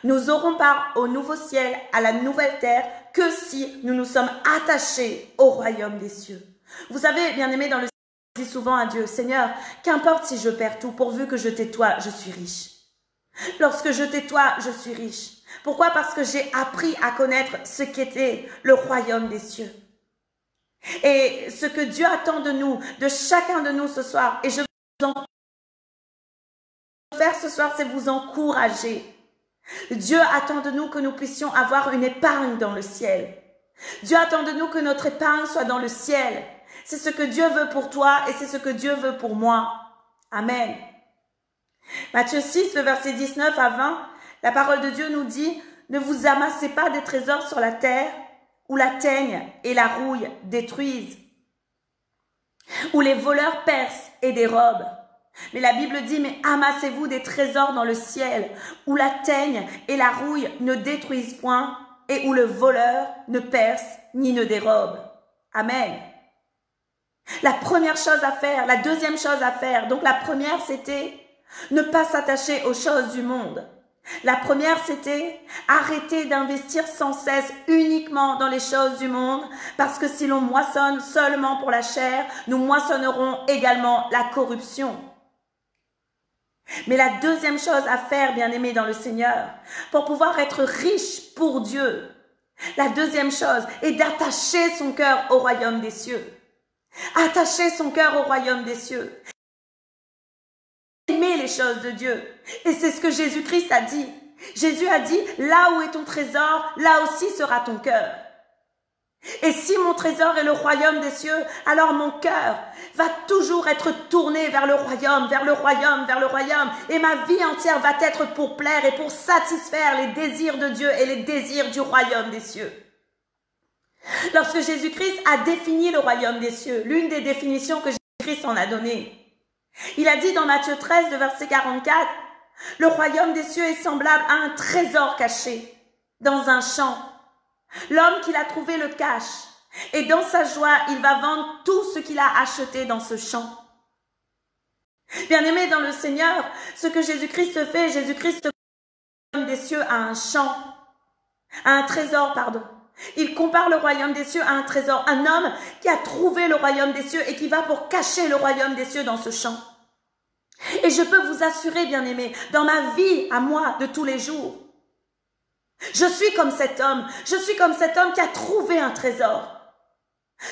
Nous aurons part au nouveau ciel, à la nouvelle terre, que si nous nous sommes attachés au royaume des cieux. Vous savez, bien-aimés dans le Seigneur, je dis souvent à Dieu, Seigneur, qu'importe si je perds tout, pourvu que je t'ai toi, je suis riche. Lorsque je t'ai toi, je suis riche. Pourquoi? Parce que j'ai appris à connaître ce qu'était le royaume des cieux. Et ce que Dieu attend de nous, de chacun de nous ce soir, et je vous en faire ce soir, c'est vous encourager. Dieu attend de nous que nous puissions avoir une épargne dans le ciel. Dieu attend de nous que notre épargne soit dans le ciel. C'est ce que Dieu veut pour toi et c'est ce que Dieu veut pour moi. Amen. Matthieu 6, le verset 19 à 20, la parole de Dieu nous dit « Ne vous amassez pas des trésors sur la terre où la teigne et la rouille détruisent, où les voleurs percent et dérobent. Mais la Bible dit, mais amassez-vous des trésors dans le ciel, où la teigne et la rouille ne détruisent point, et où le voleur ne perce ni ne dérobe. » Amen. La première chose à faire, la deuxième chose à faire, donc la première c'était ne pas s'attacher aux choses du monde. La première, c'était arrêter d'investir sans cesse uniquement dans les choses du monde, parce que si l'on moissonne seulement pour la chair, nous moissonnerons également la corruption. Mais la deuxième chose à faire, bien-aimés dans le Seigneur, pour pouvoir être riche pour Dieu, la deuxième chose est d'attacher son cœur au royaume des cieux. Attacher son cœur au royaume des cieux. Aimer les choses de Dieu. Et c'est ce que Jésus-Christ a dit. Jésus a dit, là où est ton trésor, là aussi sera ton cœur. Et si mon trésor est le royaume des cieux, alors mon cœur va toujours être tourné vers le royaume, vers le royaume, vers le royaume. Et ma vie entière va être pour plaire et pour satisfaire les désirs de Dieu et les désirs du royaume des cieux. Lorsque Jésus-Christ a défini le royaume des cieux, l'une des définitions que Jésus-Christ en a données, il a dit dans Matthieu 13, verset 44, « Le royaume des cieux est semblable à un trésor caché dans un champ. L'homme qui l'a trouvé le cache, et dans sa joie, il va vendre tout ce qu'il a acheté dans ce champ. » Bien-aimés dans le Seigneur, ce que Jésus-Christ fait, Jésus-Christ compare le royaume des cieux à un champ, à un trésor, pardon. Il compare le royaume des cieux à un trésor, un homme qui a trouvé le royaume des cieux et qui va pour cacher le royaume des cieux dans ce champ. Et je peux vous assurer, bien-aimés, dans ma vie, à moi, de tous les jours, je suis comme cet homme qui a trouvé un trésor.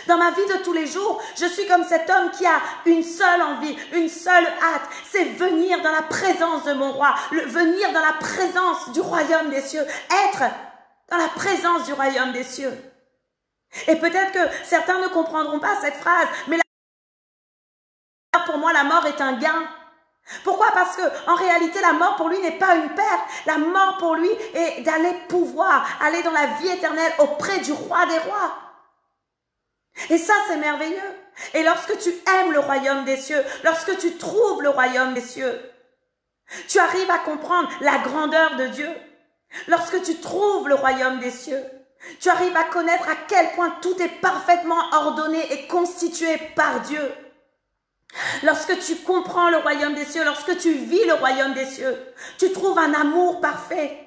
Dans ma vie de tous les jours, je suis comme cet homme qui a une seule envie, une seule hâte, c'est venir dans la présence de mon roi, venir dans la présence du royaume des cieux, être dans la présence du royaume des cieux. Et peut-être que certains ne comprendront pas cette phrase, mais pour moi, la mort est un gain. Pourquoi? Parce que en réalité, la mort pour lui n'est pas une perte. La mort pour lui est d'aller pouvoir, aller dans la vie éternelle auprès du roi des rois. Et ça, c'est merveilleux. Et lorsque tu aimes le royaume des cieux, lorsque tu trouves le royaume des cieux, tu arrives à comprendre la grandeur de Dieu. Lorsque tu trouves le royaume des cieux, tu arrives à connaître à quel point tout est parfaitement ordonné et constitué par Dieu. Lorsque tu comprends le royaume des cieux, lorsque tu vis le royaume des cieux, tu trouves un amour parfait.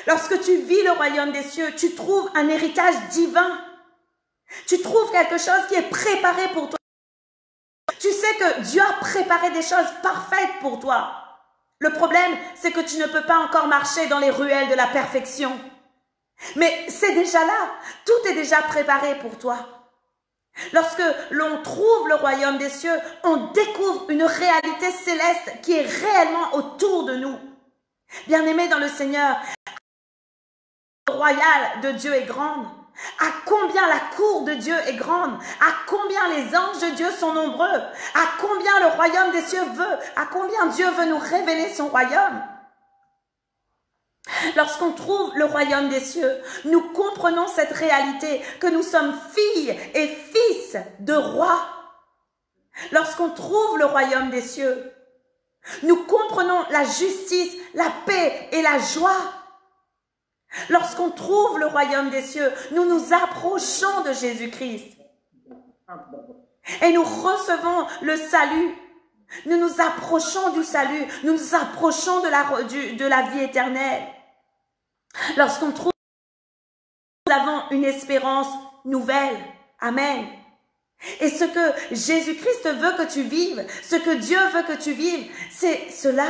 Lorsque tu vis le royaume des cieux, tu trouves un héritage divin. Tu trouves quelque chose qui est préparé pour toi. Tu sais que Dieu a préparé des choses parfaites pour toi. Le problème, c'est que tu ne peux pas encore marcher dans les ruelles de la perfection. Mais c'est déjà là. Tout est déjà préparé pour toi. Lorsque l'on trouve le royaume des cieux, on découvre une réalité céleste qui est réellement autour de nous. Bien-aimés dans le Seigneur, le royal de Dieu est grande. À combien la cour de Dieu est grande, à combien les anges de Dieu sont nombreux, à combien le royaume des cieux à combien Dieu veut nous révéler son royaume. Lorsqu'on trouve le royaume des cieux, nous comprenons cette réalité que nous sommes filles et fils de rois. Lorsqu'on trouve le royaume des cieux, nous comprenons la justice, la paix et la joie. Lorsqu'on trouve le royaume des cieux, nous nous approchons de Jésus-Christ et nous recevons le salut. Nous nous approchons du salut, nous nous approchons de la vie éternelle. Lorsqu'on trouve, nous avons une espérance nouvelle. Amen. Et ce que Jésus-Christ veut que tu vives, ce que Dieu veut que tu vives, c'est cela.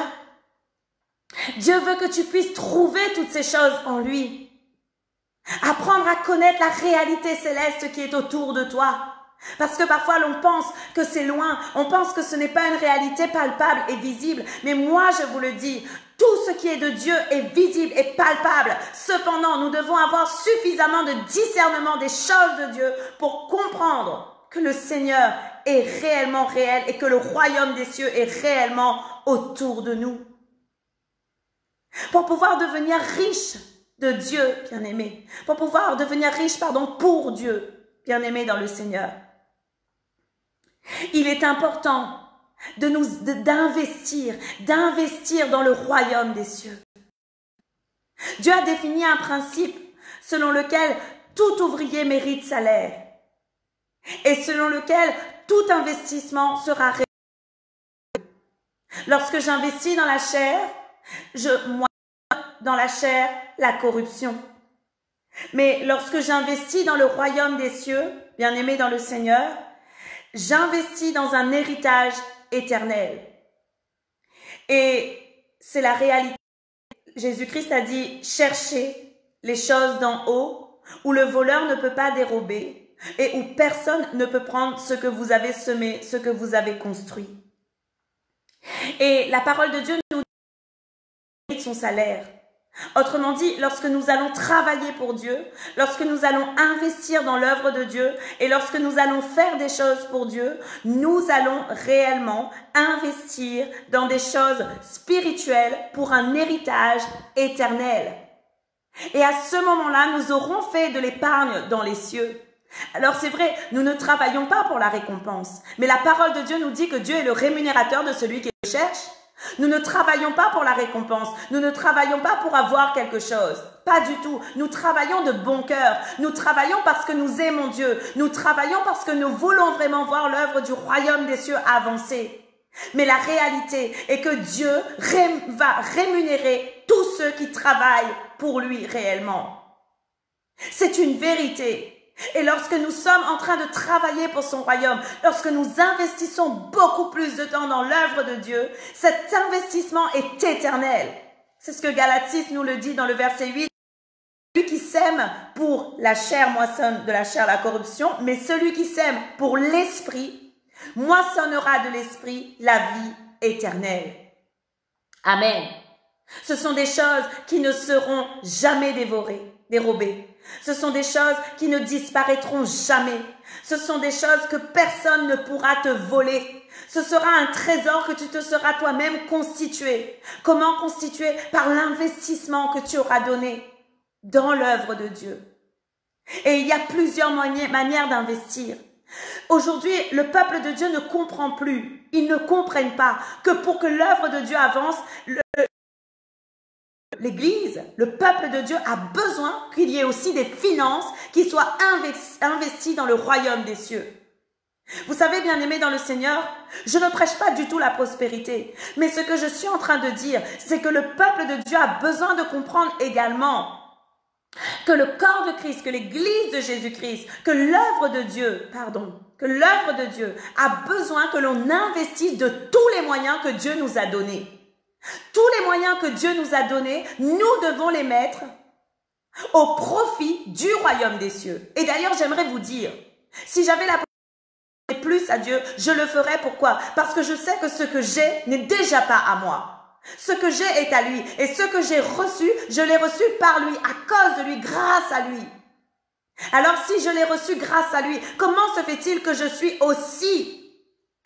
Dieu veut que tu puisses trouver toutes ces choses en lui. Apprendre à connaître la réalité céleste qui est autour de toi. Parce que parfois l'on pense que c'est loin, on pense que ce n'est pas une réalité palpable et visible. Mais moi je vous le dis, tout ce qui est de Dieu est visible et palpable. Cependant, nous devons avoir suffisamment de discernement des choses de Dieu pour comprendre que le Seigneur est réellement réel et que le royaume des cieux est réellement autour de nous. Pour pouvoir devenir riche de Dieu, bien-aimé. Pour pouvoir devenir riche, pour Dieu, bien-aimé dans le Seigneur. Il est important d'investir dans le royaume des cieux. Dieu a défini un principe selon lequel tout ouvrier mérite salaire et selon lequel tout investissement sera réalisé. Lorsque j'investis dans la chair, moi, dans la chair la corruption. Mais lorsque j'investis dans le royaume des cieux, bien-aimé dans le Seigneur, j'investis dans un héritage éternel. Et c'est la réalité. Jésus-Christ a dit, cherchez les choses d'en haut, où le voleur ne peut pas dérober et où personne ne peut prendre ce que vous avez semé, ce que vous avez construit. Et la parole de Dieu nous dit son salaire. Autrement dit, lorsque nous allons travailler pour Dieu, lorsque nous allons investir dans l'œuvre de Dieu et lorsque nous allons faire des choses pour Dieu, nous allons réellement investir dans des choses spirituelles pour un héritage éternel. Et à ce moment-là, nous aurons fait de l'épargne dans les cieux. Alors c'est vrai, nous ne travaillons pas pour la récompense, mais la parole de Dieu nous dit que Dieu est le rémunérateur de celui qui le cherche. Nous ne travaillons pas pour la récompense, nous ne travaillons pas pour avoir quelque chose, pas du tout. Nous travaillons de bon cœur, nous travaillons parce que nous aimons Dieu, nous travaillons parce que nous voulons vraiment voir l'œuvre du royaume des cieux avancer. Mais la réalité est que Dieu va rémunérer tous ceux qui travaillent pour lui réellement. C'est une vérité. Et lorsque nous sommes en train de travailler pour son royaume, lorsque nous investissons beaucoup plus de temps dans l'œuvre de Dieu, cet investissement est éternel. C'est ce que Galates 6 nous le dit dans le verset 8. Celui qui sème pour la chair moissonne de la chair la corruption, mais celui qui sème pour l'esprit moissonnera de l'esprit la vie éternelle. Amen. Ce sont des choses qui ne seront jamais dérobées. Ce sont des choses qui ne disparaîtront jamais. Ce sont des choses que personne ne pourra te voler. Ce sera un trésor que tu te seras toi-même constitué. Comment constitué? Par l'investissement que tu auras donné dans l'œuvre de Dieu. Et il y a plusieurs manières d'investir. Aujourd'hui, le peuple de Dieu ne comprend plus. Ils ne comprennent pas que pour que l'œuvre de Dieu avance, l'Église, le peuple de Dieu a besoin qu'il y ait aussi des finances qui soient investies dans le royaume des cieux. Vous savez, bien-aimés dans le Seigneur, je ne prêche pas du tout la prospérité. Mais ce que je suis en train de dire, c'est que le peuple de Dieu a besoin de comprendre également que le corps de Christ, que l'Église de Jésus-Christ, que l'œuvre de Dieu a besoin que l'on investisse de tous les moyens que Dieu nous a donnés. Tous les moyens que Dieu nous a donnés, nous devons les mettre au profit du royaume des cieux. Et d'ailleurs, j'aimerais vous dire, si j'avais la possibilité de plus à Dieu, je le ferais. Pourquoi? Parce que je sais que ce que j'ai n'est déjà pas à moi. Ce que j'ai est à lui. Et ce que j'ai reçu, je l'ai reçu par lui, à cause de lui, grâce à lui. Alors si je l'ai reçu grâce à lui, comment se fait-il que je suis aussi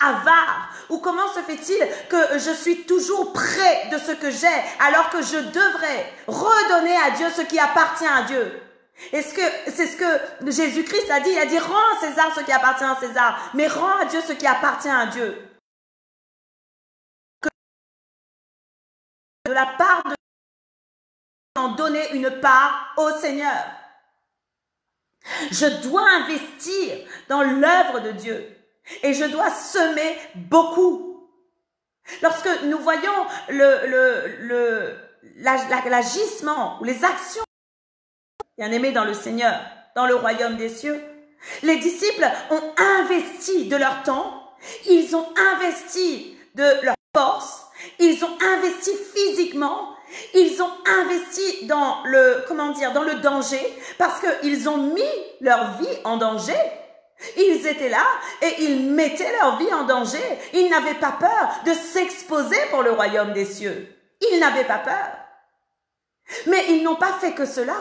avare? Ou comment se fait-il que je suis toujours près de ce que j'ai alors que je devrais redonner à Dieu ce qui appartient à Dieu? C'est ce que Jésus-Christ a dit. Il a dit, rends à César ce qui appartient à César, mais rends à Dieu ce qui appartient à Dieu. Que de la part de Dieu, en donner une part au Seigneur. Je dois investir dans l'œuvre de Dieu. Et je dois semer beaucoup. Lorsque nous voyons l'agissement ou les actions bien-aimés dans le Seigneur, dans le royaume des cieux, les disciples ont investi de leur temps, ils ont investi de leur force, ils ont investi physiquement, ils ont investi dans dans le danger, parce qu'ils ont mis leur vie en danger. Ils étaient là et ils mettaient leur vie en danger. Ils n'avaient pas peur de s'exposer pour le royaume des cieux. Ils n'avaient pas peur. Mais ils n'ont pas fait que cela.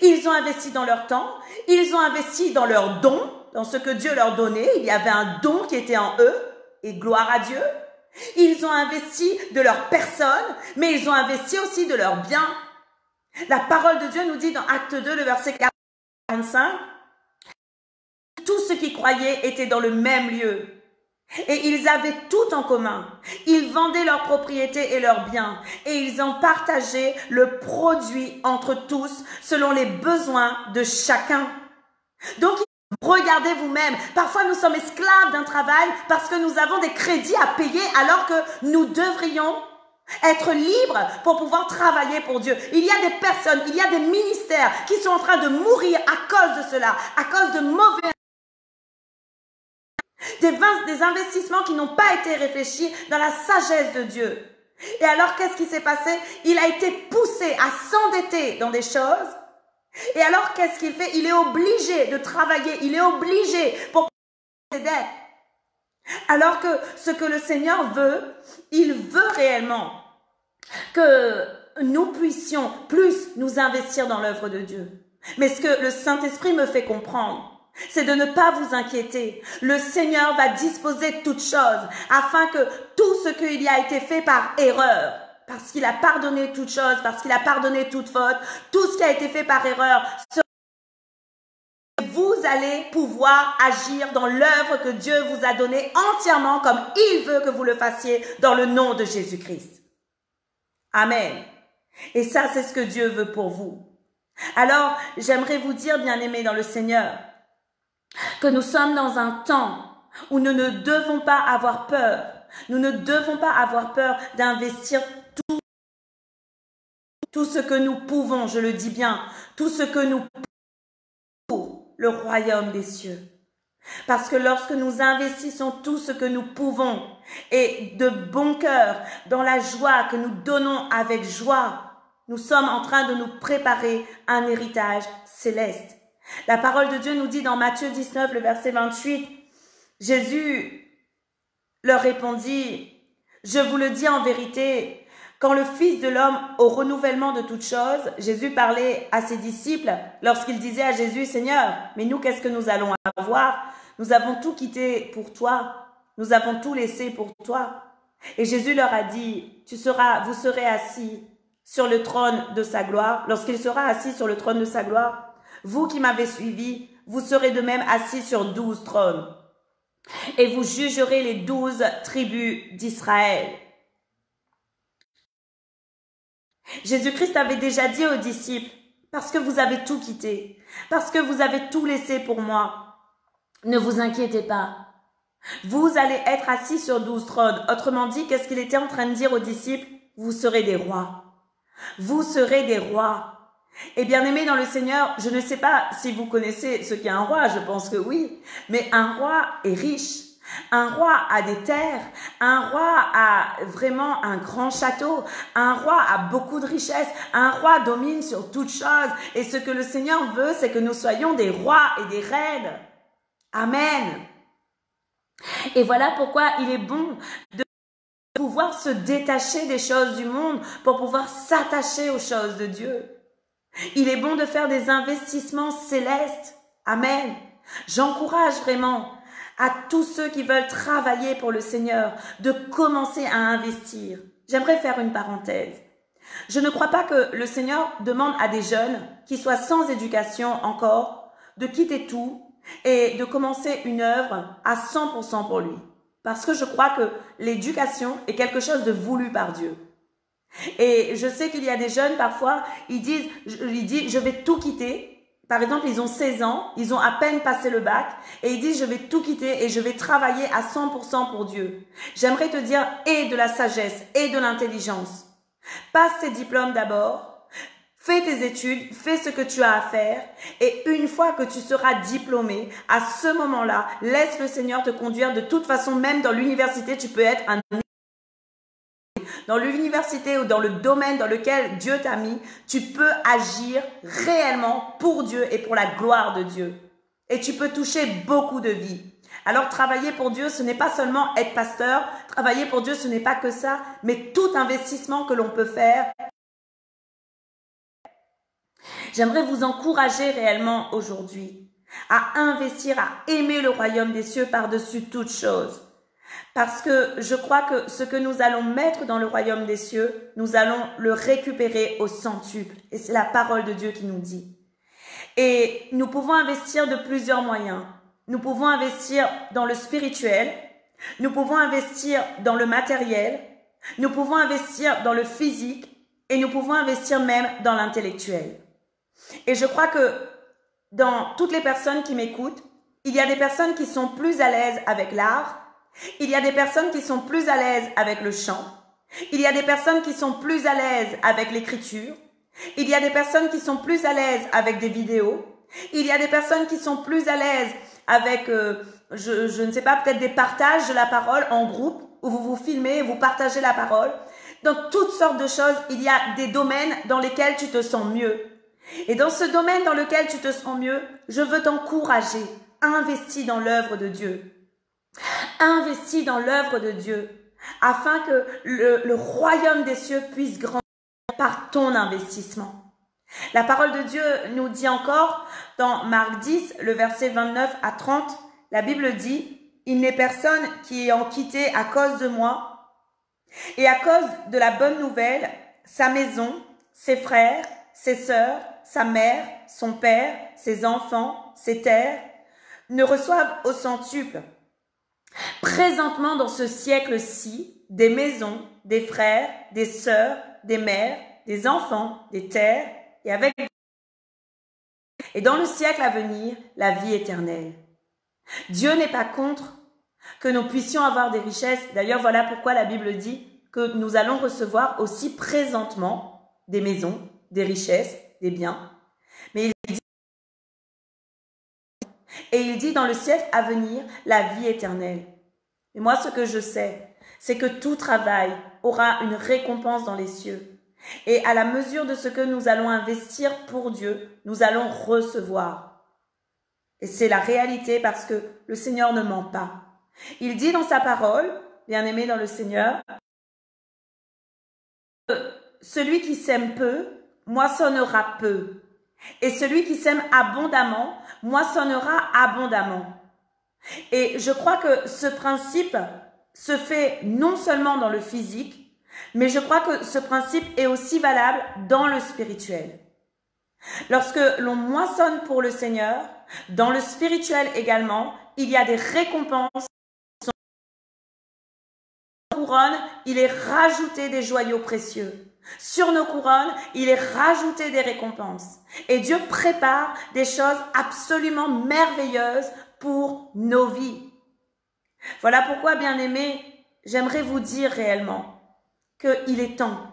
Ils ont investi dans leur temps, ils ont investi dans leurs dons, dans ce que Dieu leur donnait. Il y avait un don qui était en eux, et gloire à Dieu. Ils ont investi de leur personne, mais ils ont investi aussi de leurs biens. La parole de Dieu nous dit dans Acte 2, le verset 45, tous ceux qui croyaient étaient dans le même lieu et ils avaient tout en commun. Ils vendaient leurs propriétés et leurs biens et ils en partageaient le produit entre tous selon les besoins de chacun. Donc, regardez vous-même. Parfois, nous sommes esclaves d'un travail parce que nous avons des crédits à payer alors que nous devrions Être libre pour pouvoir travailler pour Dieu. Il y a des personnes, il y a des ministères qui sont en train de mourir à cause de cela, à cause de mauvais des investissements qui n'ont pas été réfléchis dans la sagesse de Dieu. Et alors, qu'est-ce qui s'est passé? Il a été poussé à s'endetter dans des choses. Et alors, qu'est-ce qu'il fait? Il est obligé de travailler. Il est obligé pour payer ses dettes. Alors que ce que le Seigneur veut, il veut réellement que nous puissions plus nous investir dans l'œuvre de Dieu. Mais ce que le Saint-Esprit me fait comprendre, c'est de ne pas vous inquiéter. Le Seigneur va disposer de toutes choses afin que tout ce qu'il y a été fait par erreur, parce qu'il a pardonné toutes choses, parce qu'il a pardonné toute faute, tout ce qui a été fait par erreur, vous allez pouvoir agir dans l'œuvre que Dieu vous a donnée entièrement comme il veut que vous le fassiez dans le nom de Jésus-Christ. Amen. Et ça, c'est ce que Dieu veut pour vous. Alors, j'aimerais vous dire, bien-aimés dans le Seigneur, que nous sommes dans un temps où nous ne devons pas avoir peur. Nous ne devons pas avoir peur d'investir tout ce que nous pouvons, je le dis bien, tout ce que nous pouvons pour le royaume des cieux. Parce que lorsque nous investissons tout ce que nous pouvons et de bon cœur, dans la joie que nous donnons avec joie, nous sommes en train de nous préparer un héritage céleste. La parole de Dieu nous dit dans Matthieu 19, le verset 28, Jésus leur répondit, « Je vous le dis en vérité, quand le Fils de l'homme au renouvellement de toutes choses, Jésus parlait à ses disciples lorsqu'il disait à Jésus, « Seigneur, mais nous, qu'est-ce que nous allons avoir? Nous avons tout quitté pour toi, nous avons tout laissé pour toi. » Et Jésus leur a dit, vous serez assis sur le trône de sa gloire. Lorsqu'il sera assis sur le trône de sa gloire, vous qui m'avez suivi, vous serez de même assis sur 12 trônes. Et vous jugerez les 12 tribus d'Israël. Jésus-Christ avait déjà dit aux disciples, parce que vous avez tout quitté, parce que vous avez tout laissé pour moi, ne vous inquiétez pas. Vous allez être assis sur 12 trônes. Autrement dit, qu'est-ce qu'il était en train de dire aux disciples? Vous serez des rois. Vous serez des rois. Et bien aimés dans le Seigneur, je ne sais pas si vous connaissez ce qu'est un roi, je pense que oui, mais un roi est riche, un roi a des terres, un roi a vraiment un grand château, un roi a beaucoup de richesses, un roi domine sur toutes choses et ce que le Seigneur veut, c'est que nous soyons des rois et des reines. Amen. Et voilà pourquoi il est bon de pouvoir se détacher des choses du monde pour pouvoir s'attacher aux choses de Dieu. Il est bon de faire des investissements célestes. Amen. J'encourage vraiment à tous ceux qui veulent travailler pour le Seigneur de commencer à investir. J'aimerais faire une parenthèse. Je ne crois pas que le Seigneur demande à des jeunes qui soient sans éducation encore de quitter tout et de commencer une œuvre à 100% pour lui. Parce que je crois que l'éducation est quelque chose de voulu par Dieu. Et je sais qu'il y a des jeunes, parfois, ils disent, je vais tout quitter. Par exemple, ils ont 16 ans, ils ont à peine passé le bac et ils disent, je vais tout quitter et je vais travailler à 100% pour Dieu. J'aimerais te dire, aie de la sagesse et de l'intelligence. Passe tes diplômes d'abord, fais tes études, fais ce que tu as à faire et une fois que tu seras diplômé, à ce moment-là, laisse le Seigneur te conduire. De toute façon, même dans l'université, tu peux être un dans l'université ou dans le domaine dans lequel Dieu t'a mis, tu peux agir réellement pour Dieu et pour la gloire de Dieu. Et tu peux toucher beaucoup de vies. Alors travailler pour Dieu, ce n'est pas seulement être pasteur. Travailler pour Dieu, ce n'est pas que ça, mais tout investissement que l'on peut faire. J'aimerais vous encourager réellement aujourd'hui à investir, à aimer le royaume des cieux par-dessus toute chose. Parce que je crois que ce que nous allons mettre dans le royaume des cieux, nous allons le récupérer au centuple. Et c'est la parole de Dieu qui nous dit. Et nous pouvons investir de plusieurs moyens. Nous pouvons investir dans le spirituel. Nous pouvons investir dans le matériel. Nous pouvons investir dans le physique. Et nous pouvons investir même dans l'intellectuel. Et je crois que dans toutes les personnes qui m'écoutent, il y a des personnes qui sont plus à l'aise avec l'art. Il y a des personnes qui sont plus à l'aise avec le chant. Il y a des personnes qui sont plus à l'aise avec l'écriture. Il y a des personnes qui sont plus à l'aise avec des vidéos. Il y a des personnes qui sont plus à l'aise avec, je ne sais pas, peut-être des partages de la parole en groupe où vous vous filmez et vous partagez la parole. Dans toutes sortes de choses, il y a des domaines dans lesquels tu te sens mieux. Et dans ce domaine dans lequel tu te sens mieux, je veux t'encourager. Investis dans l'œuvre de Dieu. Investis dans l'œuvre de Dieu afin que le royaume des cieux puisse grandir par ton investissement. La parole de Dieu nous dit encore dans Marc 10, le verset 29 à 30, la Bible dit « Il n'est personne qui ayant quitté à cause de moi et à cause de la bonne nouvelle sa maison, ses frères, ses sœurs, sa mère, son père, ses enfants, ses terres, ne reçoivent au centuple. Présentement dans ce siècle-ci, des maisons, des frères, des sœurs, des mères, des enfants, des terres, et dans le siècle à venir, la vie éternelle. » Dieu n'est pas contre que nous puissions avoir des richesses. D'ailleurs, voilà pourquoi la Bible dit que nous allons recevoir aussi présentement des maisons, des richesses, des biens. Mais il dit dans le siècle à venir, la vie éternelle. Et moi, ce que je sais, c'est que tout travail aura une récompense dans les cieux. Et à la mesure de ce que nous allons investir pour Dieu, nous allons recevoir. Et c'est la réalité parce que le Seigneur ne ment pas. Il dit dans sa parole, bien-aimé dans le Seigneur, celui qui sème peu, moissonnera peu. Et celui qui sème abondamment, moissonnera abondamment. Et je crois que ce principe se fait non seulement dans le physique, mais je crois que ce principe est aussi valable dans le spirituel. Lorsque l'on moissonne pour le Seigneur, dans le spirituel également, il y a des récompenses. Sur nos couronnes, il est rajouté des joyaux précieux. Sur nos couronnes, il est rajouté des récompenses. Et Dieu prépare des choses absolument merveilleuses pour nos vies. Voilà pourquoi, bien-aimés, j'aimerais vous dire réellement qu'il est temps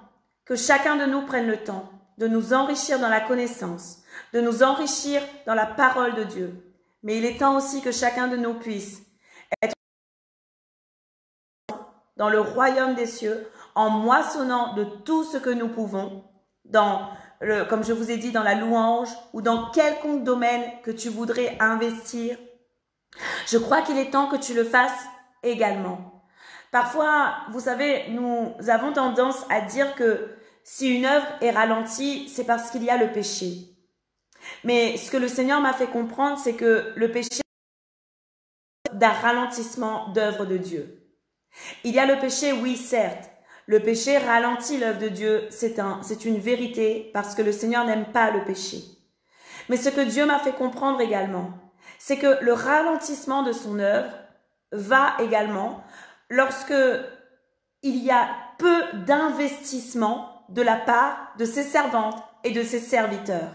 que chacun de nous prenne le temps de nous enrichir dans la connaissance, de nous enrichir dans la parole de Dieu. Mais il est temps aussi que chacun de nous puisse être dans le royaume des cieux en moissonnant de tout ce que nous pouvons, comme je vous ai dit, dans la louange ou dans quelconque domaine que tu voudrais investir. Je crois qu'il est temps que tu le fasses également. Parfois, vous savez, nous avons tendance à dire que si une œuvre est ralentie, c'est parce qu'il y a le péché. Mais ce que le Seigneur m'a fait comprendre, c'est que le péché est d'un ralentissement d'œuvre de Dieu. Il y a le péché, oui, certes. Le péché ralentit l'œuvre de Dieu, c'est une vérité parce que le Seigneur n'aime pas le péché. Mais ce que Dieu m'a fait comprendre également, c'est que le ralentissement de son œuvre va également lorsque il y a peu d'investissement de la part de ses servantes et de ses serviteurs.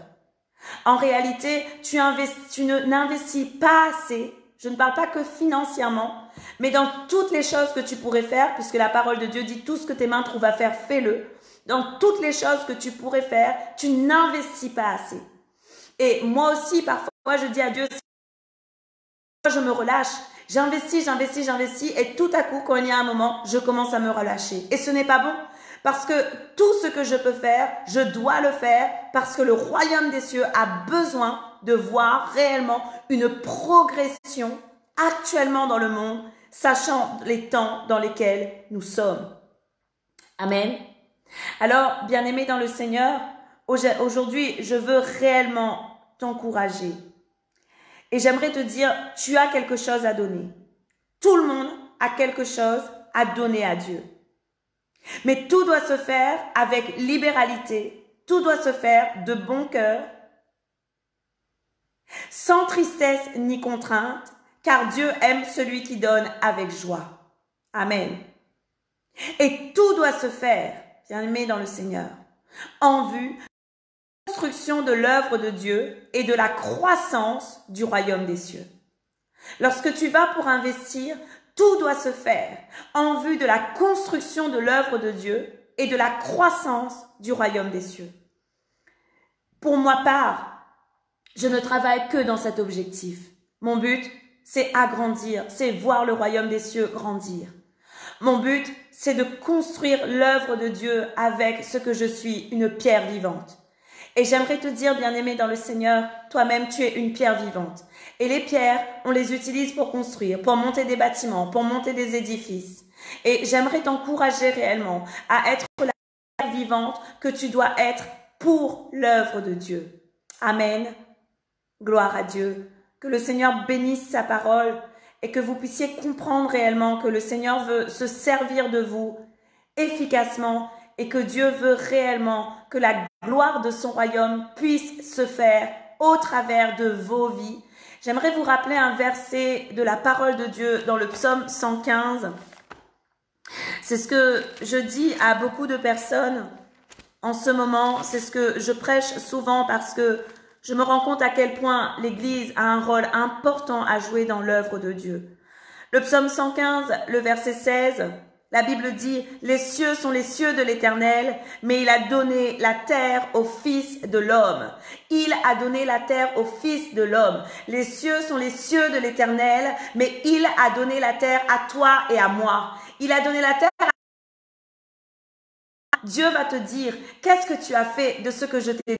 En réalité, tu n'investis pas assez, je ne parle pas que financièrement, mais dans toutes les choses que tu pourrais faire, puisque la parole de Dieu dit tout ce que tes mains trouvent à faire, fais-le. Dans toutes les choses que tu pourrais faire, tu n'investis pas assez. Et moi aussi, parfois, je dis à Dieu, je me relâche. J'investis, et tout à coup, quand il y a un moment, je commence à me relâcher. Et ce n'est pas bon, parce que tout ce que je peux faire, je dois le faire, parce que le royaume des cieux a besoin de voir réellement une progression actuellement dans le monde, sachant les temps dans lesquels nous sommes. Amen. Alors, bien-aimé dans le Seigneur, aujourd'hui, je veux réellement t'encourager. Et j'aimerais te dire, tu as quelque chose à donner. Tout le monde a quelque chose à donner à Dieu. Mais tout doit se faire avec libéralité, tout doit se faire de bon cœur, sans tristesse ni contrainte, car Dieu aime celui qui donne avec joie. Amen. Et tout doit se faire, bien-aimé dans le Seigneur, en vue construction de l'œuvre de Dieu et de la croissance du royaume des cieux. Lorsque tu vas pour investir, Tout doit se faire en vue de la construction de l'œuvre de Dieu et de la croissance du royaume des cieux. Pour ma part, je ne travaille que dans cet objectif. Mon but, c'est agrandir, c'est voir le royaume des cieux grandir. Mon but, c'est de construire l'œuvre de Dieu avec ce que je suis, une pierre vivante. Et j'aimerais te dire, bien-aimé dans le Seigneur, toi-même, tu es une pierre vivante. Et les pierres, on les utilise pour construire, pour monter des bâtiments, pour monter des édifices. Et j'aimerais t'encourager réellement à être la pierre vivante que tu dois être pour l'œuvre de Dieu. Amen. Gloire à Dieu. Que le Seigneur bénisse sa parole et que vous puissiez comprendre réellement que le Seigneur veut se servir de vous efficacement et que Dieu veut réellement que la gloire de son royaume puisse se faire au travers de vos vies. J'aimerais vous rappeler un verset de la parole de Dieu dans le psaume 115. C'est ce que je dis à beaucoup de personnes en ce moment. C'est ce que je prêche souvent parce que je me rends compte à quel point l'Église a un rôle important à jouer dans l'œuvre de Dieu. Le psaume 115, le verset 16, la Bible dit « Les cieux sont les cieux de l'Éternel, mais il a donné la terre au Fils de l'homme. Il a donné la terre au Fils de l'homme. Les cieux sont les cieux de l'Éternel, mais il a donné la terre à toi et à moi. Il a donné la terre à... Dieu va te dire « Qu'est-ce que tu as fait de ce que je t'ai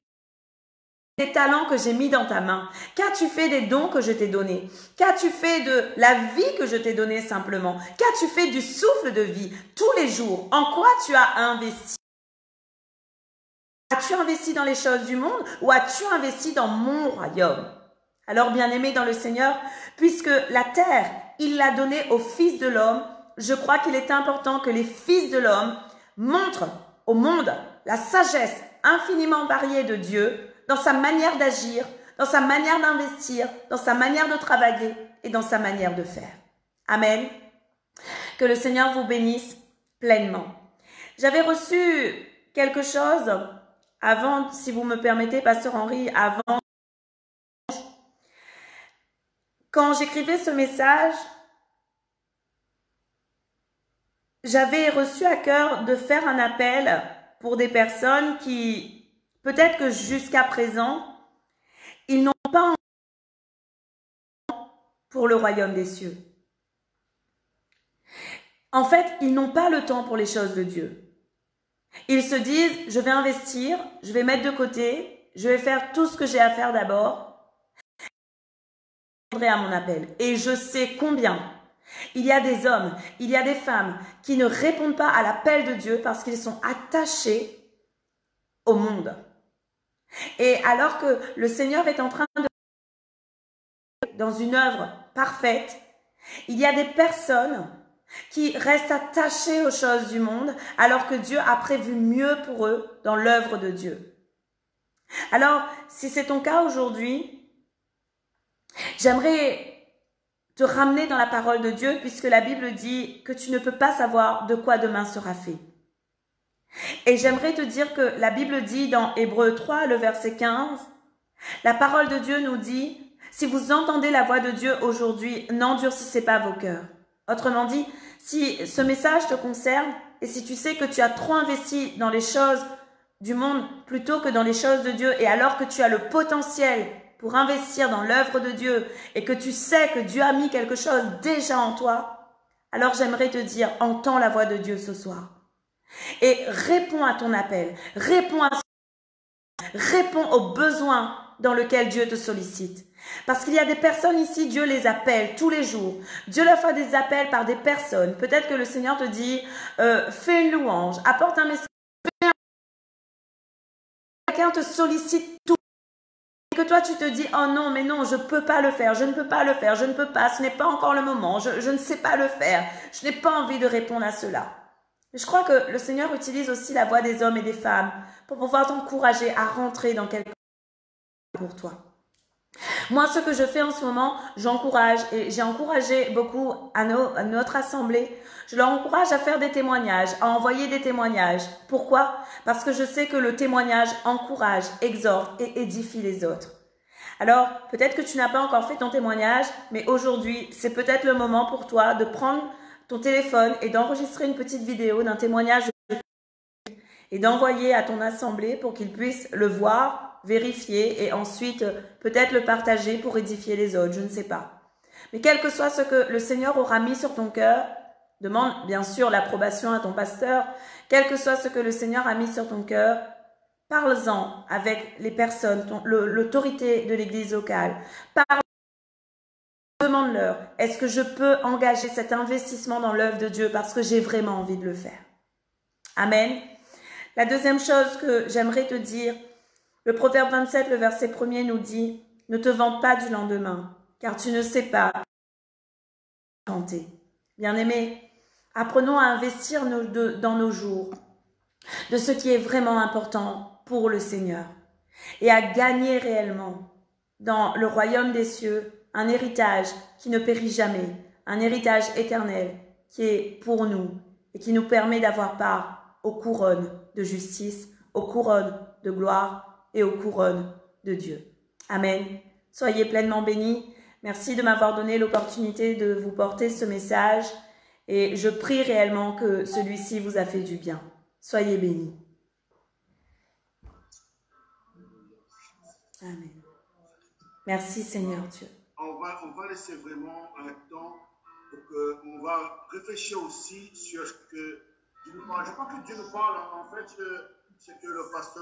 des talents que j'ai mis dans ta main? Qu'as-tu fait des dons que je t'ai donnés? Qu'as-tu fait de la vie que je t'ai donnée simplement? Qu'as-tu fait du souffle de vie tous les jours? En quoi tu as investi? As-tu investi dans les choses du monde ou as-tu investi dans mon royaume? Alors, bien-aimé dans le Seigneur, puisque la terre, il l'a donnée au Fils de l'homme, je crois qu'il est important que les fils de l'homme montrent au monde la sagesse infiniment variée de Dieu, dans sa manière d'agir, dans sa manière d'investir, dans sa manière de travailler et dans sa manière de faire. Amen. Que le Seigneur vous bénisse pleinement. J'avais reçu quelque chose avant, si vous me permettez, Pasteur Henri, avant. Quand j'écrivais ce message, j'avais reçu à cœur de faire un appel pour des personnes qui... Peut-être que jusqu'à présent, ils n'ont pas pour le royaume des cieux. En fait, ils n'ont pas le temps pour les choses de Dieu. Ils se disent, je vais investir, je vais mettre de côté, je vais faire tout ce que j'ai à faire d'abord. Je répondrai à mon appel. Et je sais combien il y a des hommes, il y a des femmes qui ne répondent pas à l'appel de Dieu parce qu'ils sont attachés au monde. Et alors que le Seigneur est en train de dans une œuvre parfaite, il y a des personnes qui restent attachées aux choses du monde alors que Dieu a prévu mieux pour eux dans l'œuvre de Dieu. Alors, si c'est ton cas aujourd'hui, j'aimerais te ramener dans la parole de Dieu puisque la Bible dit que tu ne peux pas savoir de quoi demain sera fait. Et j'aimerais te dire que la Bible dit dans Hébreux 3, le verset 15, la parole de Dieu nous dit, si vous entendez la voix de Dieu aujourd'hui, n'endurcissez pas vos cœurs. Autrement dit, si ce message te concerne et si tu sais que tu as trop investi dans les choses du monde plutôt que dans les choses de Dieu et alors que tu as le potentiel pour investir dans l'œuvre de Dieu et que tu sais que Dieu a mis quelque chose déjà en toi, alors j'aimerais te dire, entends la voix de Dieu ce soir. Et réponds à ton appel, réponds aux besoins dans lesquels Dieu te sollicite. Parce qu'il y a des personnes ici, Dieu les appelle tous les jours. Dieu leur fait des appels par des personnes. Peut-être que le Seigneur te dit, fais une louange, apporte un message. Quelqu'un te sollicite tout. Et que toi tu te dis, oh non, mais non, je ne peux pas le faire, je ne peux pas le faire, je ne peux pas, ce n'est pas encore le moment, je ne sais pas le faire. Je n'ai pas envie de répondre à cela. Je crois que le Seigneur utilise aussi la voix des hommes et des femmes pour pouvoir t'encourager à rentrer dans quelque chose pour toi. Moi, ce que je fais en ce moment, j'encourage et j'ai encouragé beaucoup à notre assemblée. Je leur encourage à faire des témoignages, à envoyer des témoignages. Pourquoi? Parce que je sais que le témoignage encourage, exhorte et édifie les autres. Alors, peut-être que tu n'as pas encore fait ton témoignage, mais aujourd'hui, c'est peut-être le moment pour toi de prendre ton téléphone et d'enregistrer une petite vidéo d'un témoignage et d'envoyer à ton assemblée pour qu'ils puissent le voir, vérifier et ensuite peut-être le partager pour édifier les autres, je ne sais pas. Mais quel que soit ce que le Seigneur aura mis sur ton cœur, demande bien sûr l'approbation à ton pasteur, quel que soit ce que le Seigneur a mis sur ton cœur, parle-en avec les personnes, l'autorité de l'église locale. Demande-leur, est-ce que je peux engager cet investissement dans l'œuvre de Dieu parce que j'ai vraiment envie de le faire. Amen. La deuxième chose que j'aimerais te dire, le Proverbe 27, le verset 1er nous dit, ne te vante pas du lendemain, car tu ne sais pas tenter. Bien-aimés, apprenons à investir dans nos jours, de ce qui est vraiment important pour le Seigneur, et à gagner réellement dans le royaume des cieux un héritage qui ne périt jamais, un héritage éternel qui est pour nous et qui nous permet d'avoir part aux couronnes de justice, aux couronnes de gloire et aux couronnes de Dieu. Amen. Soyez pleinement bénis. Merci de m'avoir donné l'opportunité de vous porter ce message et je prie réellement que celui-ci vous a fait du bien. Soyez bénis. Amen. Merci Seigneur Dieu. On va laisser vraiment un temps pour qu'on va réfléchir aussi sur ce que Dieu nous parle. Je crois que Dieu nous parle en fait, c'est que le pasteur